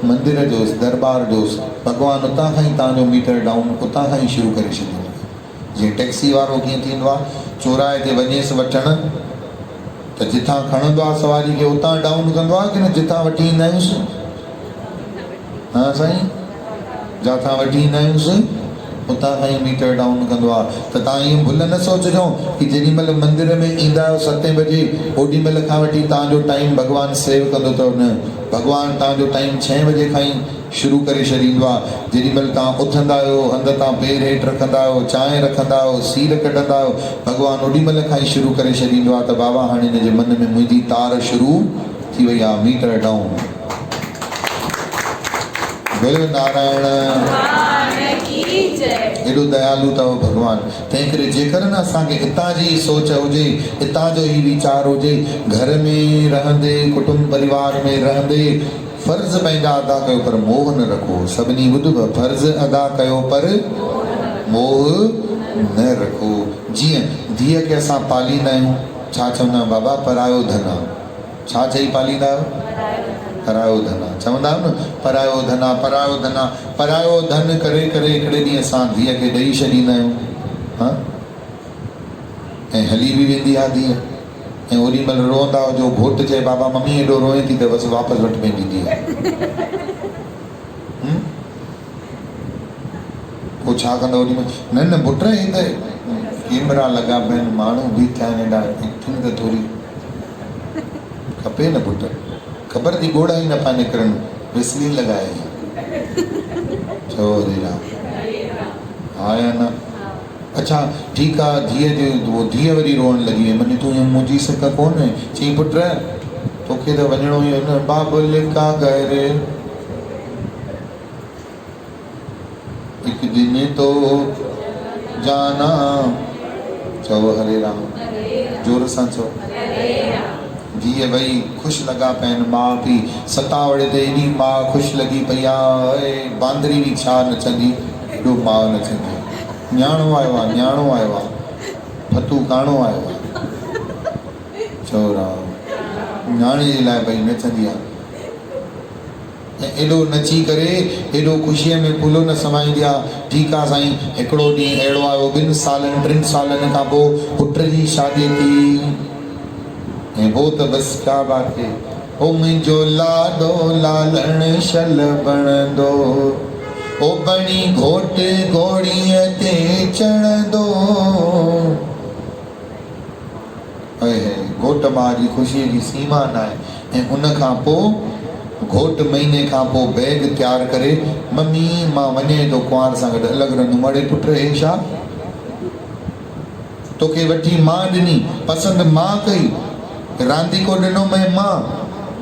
मंदिर जो, दरबार जो। भॻवानु उतां खां ई तव्हांजो मीटर डाउन उतां खां ई शुरू करे छॾींदो। जीअं टैक्सी वारो कीअं थींदो आहे, चोराए ते वञेसि वठणु, त जिथां खणंदो आहे सवारी खे उतां डाउन कंदो आहे की न जिथां वठी ईंदा आहियूंसि? हाँ साईं, जिथां वठी ईंदा आहियूंसि उतां खां ई मीटर डाउन कंदो आहे। त तव्हां इहो भुल न सोचिजो कि जेॾी महिल मंदिर में ईंदा आहियो 7 बजे, ओॾी महिल खां वठी तव्हांजो टाइम भॻवानु सेव कंदो अथव। न, भॻवानु तव्हांजो टाइम 6 बजे खां ई शुरू करे छॾींदो आहे। जेॾी महिल तव्हां उथंदा आहियो, हंध तां पेर हेठि रखंदा आहियो, चांहि रखंदा आहियो, सीर कढंदा आहियो, भॻवानु ओॾी महिल खां ई शुरू करे छॾींदो आहे त बाबा हाणे हिन जे मन में मुंहिंजी तार शुरू थी वई आहे, मीटर डाउन। बोलो नारायण। एॾो दयालु अथव भॻवानु। तंहिं करे जेकर न असांखे हितां जी सोच हुजे, हितां जो ई वीचार हुजे, घर में रहंदे, कुटुंब परिवार में रहंदे फ़र्ज़ पंहिंजा अदा कयो, पर मोह न रखो। सभिनी ॿुधव, फ़र्ज़ अदा कयो पर मोह न रखो। जीअं धीअ खे असां पालींदा आहियूं, छा चवंदा आहियूं? बाबा परायो धन आहे। छा चई पालींदा आहियो? परायो धन आहे। चवंदा आहियो न, परायो धन आहे, परायो धन आहे। परायो धन करे करे हिकिड़े ॾींहुं असां धीअ खे ॾेई छॾींदा आहियूं, हा, ऐं हली बि वेंदी आहे धीअ। ऐं ओॾी महिल रोअंदा हुजो, घोटु चए बाबा मम्मी एॾो रोए थी त बसि वापसि वठी वेंदी धीअ। पोइ छा कंदा ओॾी महिल? न न पुट, हे त कैमरा लॻा पिया आहिनि, माण्हू बीठा आहिनि, हेॾा एक्टिंग त थोरी खपे न पुट। ख़बर थी ॻोड़ा ई न पिया निकिरनि, वेसलीन लॻाए। चओ हरे राम। हा या न? अच्छा ठीकु आहे। धीअ वरी रोअण लॻी वई, मनी तूं मुंहिंजी सिक कोन्हे। चई पुट तोखे त वञिणो ई न, बाबुल का घर हिकु दिन तो जाना। चओ हरे राम, जोर सां चओ। धीअ वई, ख़ुशि लॻा पिया आहिनि, माउ पीउ सतावड़े ते एॾी माउ ख़ुशि लॻी पई आहे। बांदरी बि छा नचंदी, एॾो माउ नचंदी। न्याणो आयो आहे, न्याणो आयो आहे, फतू काणो आयो आहे। चओ राम, न्याणे जे लाइ भई नचंदी आहे। ऐं एॾो नची करे एॾो ख़ुशीअ में फुलो न समाईंदी आहे। ठीकु आहे साईं। हिकिड़ो ॾींहुं अहिड़ो आयो, 2 सालनि 3 सालनि खां पोइ पुट जी शादी थी। ऐं वो त बसि क्या बात है, ओ मुंहिंजो लाॾो लालण छल बणंदो, ओ बणी घोट घोड़ीअ ते चढ़ंदो। घोट माउ जी ख़ुशीअ जी सीमा न आहे। ऐं उन खां पोइ घोट महीने खां पोइ बैग तैयार करे मम्मी मां वञे तो कुंवार सां गॾु अलॻि रहंदुमि। अड़े पुट हे छा? तोखे वठी मां ॾिनी, पसंदि मां कई, रांदी को ॾिनो मैं मां,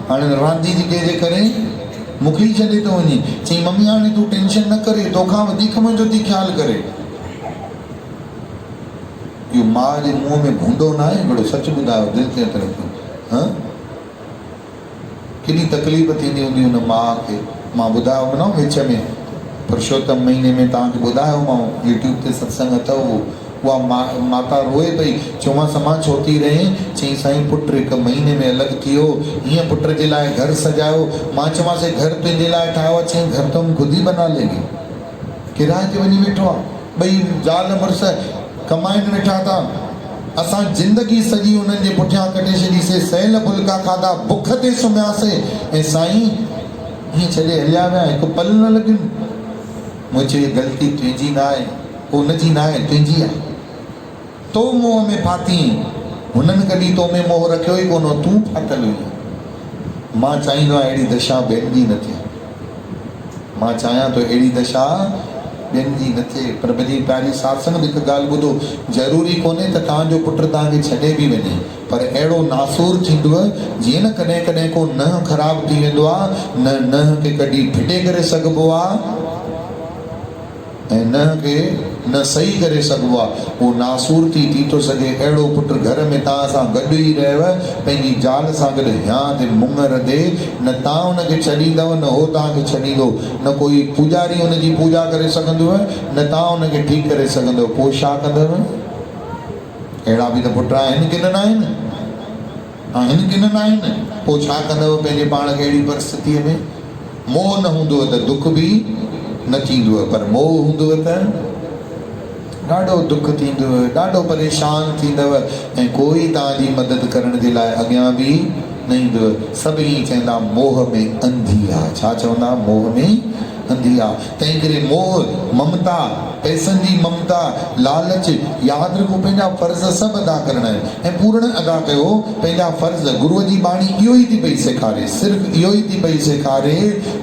हाणे रांदी जी कंहिंजे करे मूंखे ई छॾे थो वञे। चई मम्मी हाणे तूं टेंशन न करे, तोखां वधीक मुंहिंजो थी ख़्यालु करे। इहो मां जे मुंहं में भूंडो न आहे हिकिड़ो, सच ॿुधायो दिलि ते हथ रखो। हा केॾी तकलीफ़ थींदी हूंदी हुन माउ खे। मां ॿुधायो न विच में पुरुषोत्तम महीने में तव्हांखे ॿुधायो मां, यूट्यूब ते सत्संग अथव। उहा माता रोए पई, चौमास मां छो थी रहे? चई साईं पुट हिकु महीने में अलॻि थी वियो, हीअं पुट जे लाइ घर सजायो। मां चयोमांसि घर तुंहिंजे लाइ ठाहियो आहे? चई घर तो हम खुद ही बना लेंगे। किराए ते वञी वेठो आहे, ॿई ज़ाल मुड़ुस कमाइनि वेठा था। असां ज़िंदगी सॼी उन्हनि जे पुठियां कटे छॾीसीं, सेल फुल्का खाधा, बुख ते सुम्हियासीं, ऐं साईं हीअं छॾे हलिया विया, हिकु पल न लॻियुनि। मूं चई ग़लती तुंहिंजी न आहे, उनजी न आहे, तुंहिंजी आहे। तो मोह में फाती, हुननि कॾहिं तो में मोह रखियो ई कोन, तूं फातल हुई। मां चाहींदो आहियां अहिड़ी दशा ॿियनि जी न थिए। मां चाहियां थो अहिड़ी दशा ॿियनि जी न थिए। पर मुंहिंजी प्यारी सत्संग हिकु ॻाल्हि ॿुधो, ज़रूरी कोन्हे त तव्हांजो पुटु तव्हांखे छॾे बि वञे, पर अहिड़ो नासूर थींदव जीअं न कॾहिं कॾहिं को न ख़राबु थी वेंदो आहे, न खे कॾहिं फिटे करे सघिबो आहे, ऐं न खे न सही करे सघिबो आहे। उहो नासूर थी थो सघे। अहिड़ो पुटु घर में तव्हां सां गॾु ई रहेव, पंहिंजी ज़ाल सां गॾु या ते मुङर ॾे, न तव्हां हुनखे छॾींदव न हो तव्हांखे छॾींदो, न कोई पूॼारी हुनजी पूॼा करे सघंदव, न तव्हां हुनखे ठीकु करे सघंदव। पोइ छा कंदव? अहिड़ा बि त पुट आहिनि की न आहिनि? आहिनि की न आहिनि? पोइ छा कंदव पंहिंजे पाण खे अहिड़ी परिस्थितीअ में? मोह न हूंदो त दुख बि न थींदो, पर मोह हूंदो त ॾाढो दुख थींदव, ॾाढो परेशान थींदव, ऐं कोई तव्हांजी मदद करण जे लाइ अॻियां बि न ईंदव। सभई चवंदा मोह में अंधी आहे। छा चवंदा? मोह में अंधी आहे। तंहिं करे मोह, ममता, पैसनि जी ममता, लालच, यादि रखो पंहिंजा फ़र्ज़ सभु अदा करणा आहिनि, ऐं पूर्ण अदा कयो पंहिंजा फ़र्ज़। गुरूअ जी बाणी इहो ई थी पई सेखारे, सिर्फ़ु इहो ई थी पई सेखारे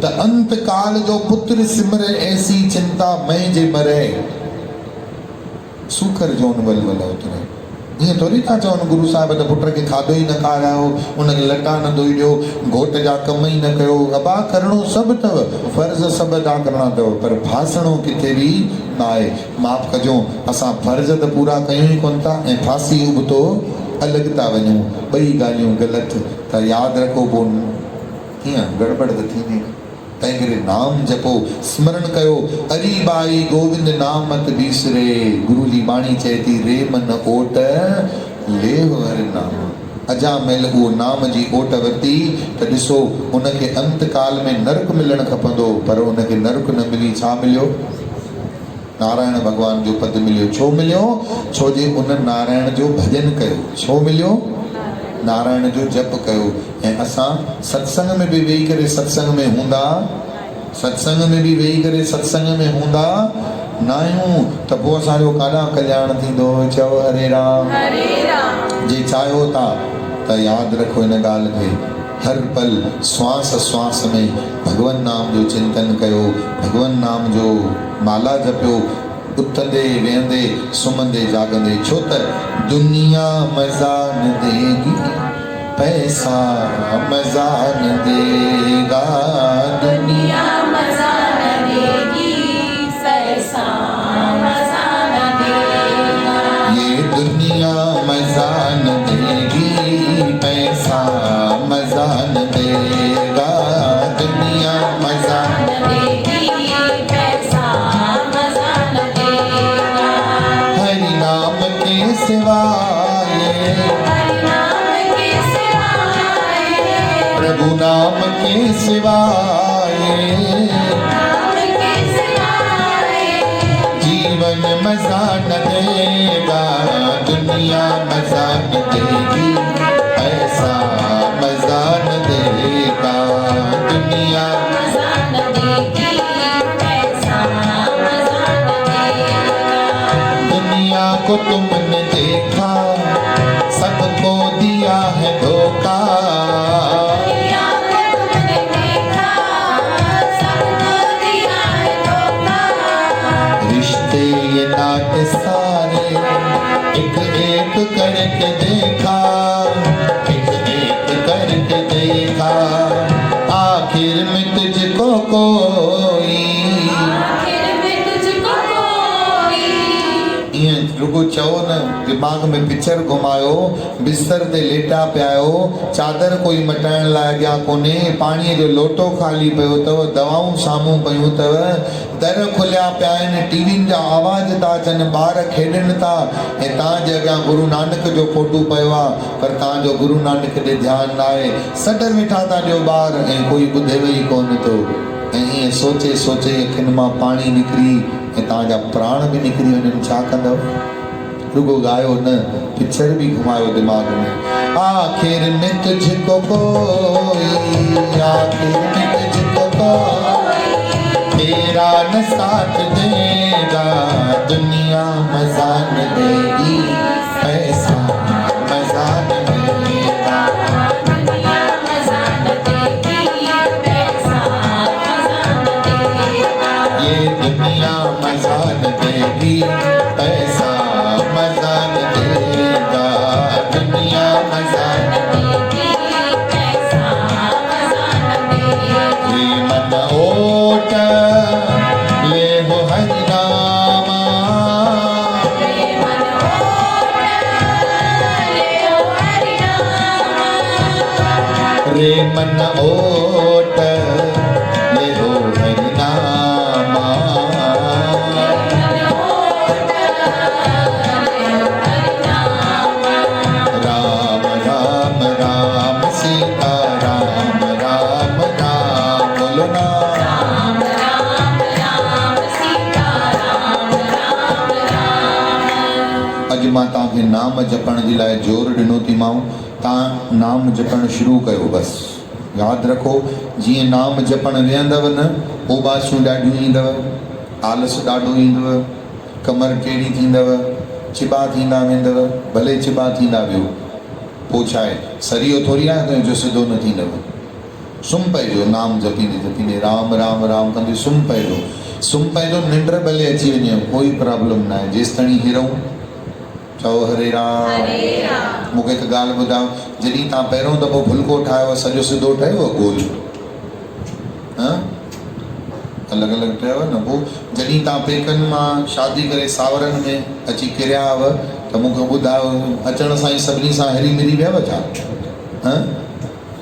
त अंत काल जो पुत्र सिमरे ऐसी चिंता मैं जे मरे, सूखर जोन वलवल उतरे। ईअं थोरी था चवनि गुरू साहिब त पुट खे खाधो ई न खारायो, उनखे लटा न धोई ॾियो, घोट जा कम ई न कयो। अबा करिणो सभु अथव, फ़र्ज़ सभु अदा करणा अथव, पर फासणो किथे बि न आहे। माफ़ु कजो, असां फ़र्ज़ त पूरा कयूं ई कोन था, ऐं फासी उबतो अलॻि था वञूं। ॿई ॻाल्हियूं ग़लति। त यादि रखो, पोइ कीअं गड़बड़ त थींदी। तंहिं करे नाम जपो, स्मरण कयो। अरी बाई गोविंद नाम मत बिसरे। गुरू जी बाणी चए थी, रे मन ओट ले हर नाम। अजा महिल उहो नाम जी ओट वरिती त ॾिसो उनखे अंत काल में नरक मिलणु खपंदो, पर उनखे नरक न मिली। छा मिलियो? नारायण भॻवान जो पद मिलियो। छो मिलियो? छो जे उन नारायण जो भॼन कयो। छो मिलियो? नारायण जो जप कयो। ऐं असां सत्संग में बि वेही करे सत्संग में हूंदा, सत्संग में बि वेही करे सत्संग में हूंदा न आहियूं त पोइ असांजो काॾां कल्याण थींदो? चओ हरे राम, हरे राम। जे चाहियो था त यादि रखो हिन ॻाल्हि खे, हर पल श्वास श्वास में भगवान नाम जो चिंतन कयो, भगवान नाम जो माला जपियो, उथंदे वेहंदे सुम्हंदे जागंदे। छो त दुनिया मज़ा न देगी, पैसा मज़ा न देगा। दुनिया मज़ा न देगी, पैसा मज़ा न देगा। ये दुनिया मज़ा न देगी, पैसा मज़ा न देगा। दुनिया मज़ा न देगी, पैसा मज़ा न देगा। हरि नाम के सिवाय, हरि नाम के सिवाय, प्रभु नाम के सिवाय, नाम के सिवाय जीवन मज़ा न देगा। दुनिया मज़ा न देगी, पैसा मज़ा न देगा। दुनिया मज़ा न देगी, पैसा मज़ा न देगा। दुनिया को तुमने देखा, सबको दिया है धोखा। दुनिया को तुमने देखा, करके देखा, एक करके देखा, आखिर में तुझको कोई, रुगो चओ न दिमाग में पिक्चर घुमायो, बिस्तर ते लेटा पियायो, चादर कोई मटाइण लाइ अॻियां कोन्हे, पाणीअ जो लोटो खाली पियो अथव, दवाऊं साम्हूं पयूं अथव, दर खुलिया पिया आहिनि, टीवियुनि जा आवाज़ था अचनि, ॿार खेॾनि था, ऐं तव्हांजे अॻियां गुरु नानक जो फोटो पियो आहे, पर तव्हांजो गुरु नानक ॾे ध्यानु न आहे। सॾ वेठा था ॾियो ॿार ऐं कोई ॿुधेव ई कोन थो, ऐं ईअं सोचे सोचे अखियुनि मां पाणी निकिरी ऐं तव्हांजा प्राण बि निकिरी वञनि, छा कंदव? रुगो गायो न, पिक्चर भी घुमायो दिमाग में। आखिर में तुझको कोई, आखिर में तुझको कोई, तेरा न साथ देगा, दुनिया मजा न देगी, पैसा मजा न देगा, दुनिया मजा न देगी, पैसा मजा न देगा, ये दुनिया मजा न देगी, पैसा मजा न देगा, दुनिया मजा न देगी, पैसा मजा न देगा। ये मन ओट ले हो हरि नामा, ये मन ओट ले हो हरि नामा, रे मन ओट ले हो हरि नामा, मां तव्हांखे नाम जपण जे लाइ ज़ोर ॾिनो थी मांव, तव्हां नाम जपण शुरू कयो। बसि यादि रखो, जीअं नाम जपण वेहंदव न, उबासियूं ॾाढियूं ईंदव, आलस ॾाढो ईंदव, कमर टेढ़ी थींदव, चिॿा थींदा वेंदव, भले चिॿा थींदा वियो, पोइ छा आहे, सरियो थोरी आहे जो सिधो न थींदव। सुम्ही पइजो, नाम जपींदे जपींदे राम राम राम कंदे सुम्ही पइजो, सुम्ही पइजो, निंड भले अची वञे, कोई प्रॉब्लम न आहे, जेसि ताईं हिरऊं। चओ हरे राम। मूंखे हिकु ॻाल्हि ॿुधायो, जॾहिं तव्हां पहिरियों दफ़ो फुल्को ठाहियो, सॼो सिधो ठहियो गोल? अलॻि अलॻि ठहियो न। पोइ जॾहिं तव्हां पेकनि मां शादी करे सावरनि में अची किरिया हुआ, त मूंखे ॿुधायो, अचण सां ई सभिनी सां हिरी मिरी वियव छा?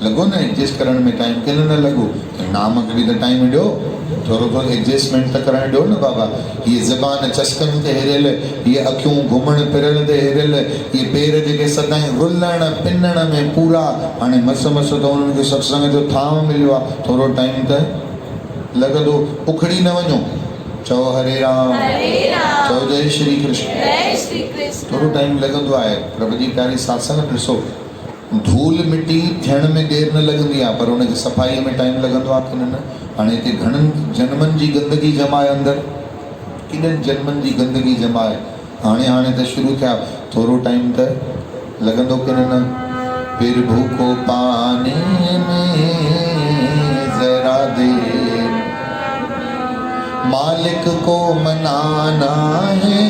लॻो न एडजस्ट करण में टाइम, कि न लॻो? नाम खे बि त टाइम ॾियो, थोरो थोरो एडजस्टमेंट त करणु ॾियो न बाबा। हीअ ज़बान चस्कनि ते हिरियल, हीअ अखियूं घुमण फिरण ते हिरियल, इहे पेर जेके सदाईं रुलण पिनण में पूरा, हाणे मस मस त उन्हनि खे सत्संग जो थांव मिलियो आहे, थोरो टाइम त लॻंदो, उखड़ी न वञो। चओ हरे राम, चओ जय श्री कृष्ण। थोरो टाइम लॻंदो आहे, प्रभु जी प्यारी सत्संग ॾिसो, धूल मिटी थियण में देरि न लॻंदी आहे, पर उनखे सफ़ाईअ में टाइम लॻंदो आहे कि न? हाणे हिते घणनि जन्मनि जी गंदगी जमा आहे अंदरि, केॾनि जन्मनि जी गंदगी जमा आहे, हाणे हाणे त शुरू थिया, थोरो टाइम त लॻंदो कि न? प्रभु को पाने में जरा देर, मालिक को मनाना है,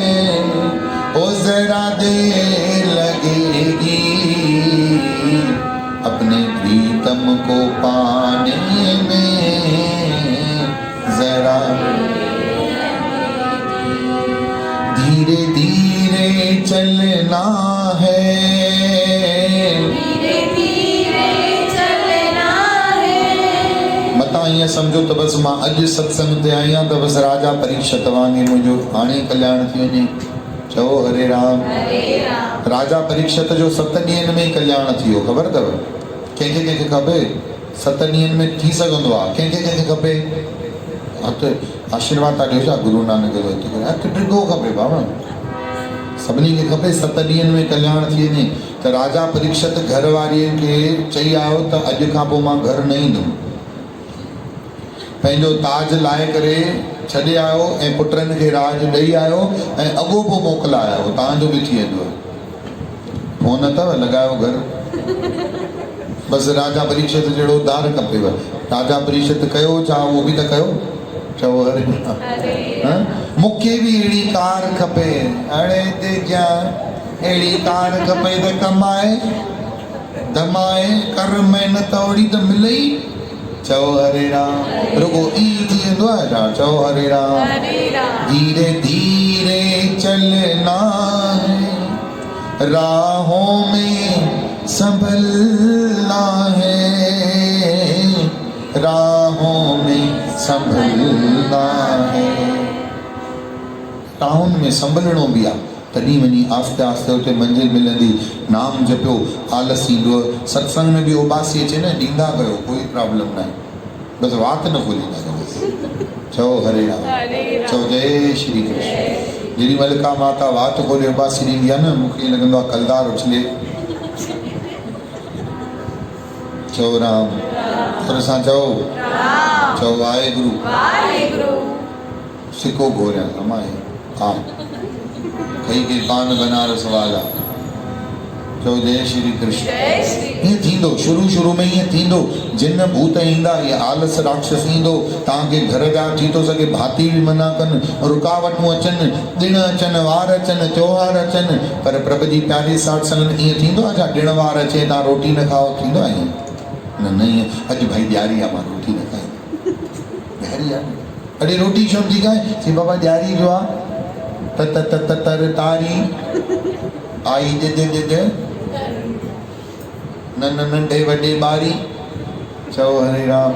ओ जरा देर लगेगी, अपने प्रीतम को पाने में जरा धीरे धीरे चलना है, धीरे धीरे चलना है। मता ईअं सम्झो त बसि मां अॼु सत्संग ते आई आहियां त बसि राजा परीक्षित वांगुरु मुंहिंजो हाणे कल्याण थी वञे। चओ हरे राम। राजा परीक्षित जो 7 ॾींहंनि में ई कल्याण थी वियो, ख़बर अथव? कंहिंखे कंहिंखे खपे 7 ॾींहंनि में थी सघंदो आहे, कंहिंखे कंहिंखे खपे हथु आशीर्वाद था ॾियो छा? गुरु नानक जो हथु टिको खपे बाबा, सभिनी खे खपे 7 ॾींहंनि में कल्याण थी वञे। त राजा परीक्षित घर वारीअ खे चई आयो त अॼु खां पोइ मां घर न ईंदुमि, पंहिंजो ताज लाहे करे छॾे आयो ऐं पुटनि खे राज ॾेई आयो ऐं अॻोपो मोकिलायो, तव्हांजो बि थी वेंदो। फोन अथव लॻायो घर, बसि राजा परीक्षित जहिड़ो उधार खपेव। राजा परीक्षित कयो छा, उहो बि त कयो। चओ हरे। मूंखे बि अहिड़ी कार खपे, अड़े ते जा अहिड़ी कार खपे त कमाए दमाए कर महिनत ओड़ी त मिले ई चओ हरे राम रुगो ई थी वेंदो आहे छा चओ हरे राम धीरे धीरे चलना है राहों में संभलना है राहों में संभलना है राहुनि में संभलणो बि आहे तॾहिं वञी आस्ते आस्ते उते मंज़िल मिलंदी नाम जपियो आलस ईंदो सत्संग में बि उबासी अचे न ॾींदा कयो कोई प्रॉब्लम न आहे बसि वात न खोलींदा कयो चओ हरे राम चओ जय श्री कृष्ण जेॾी महिल का माता वात खोले उबासी ॾींदी आहे न मूंखे ईअं लॻंदो आहे कलदार उछले चओ राम थोरे सां चओ वाहेगुरु सिको घोरियां कमाए हा कई के पान बनारस वाला चओ जय श्री कृष्ण ईअं थींदो शुरू में ईअं थींदो जिन भूत ईंदा ये आलस राक्षस ईंदो तव्हांखे घर जा थी थो सघे भाती बि मना कनि रुकावटूं अचनि ॾिण अचनि वार अचनि त्योहार अचनि पर प्रभु जी प्यारी साठ संगत ईअं थींदो आहे छा ॾिण वार अचे तव्हां रोटी न खाओ थींदो आहे ईअं न ईअं अॼु भाई ॾियारी आहे मां रोटी न खाई ॾियारी आहे अरे रोटी छो थी खाए चई बाबा ॾियारी जो आहे तर तारी आई ॾिद न नंढे वॾे ॿारी चओ हरे राम।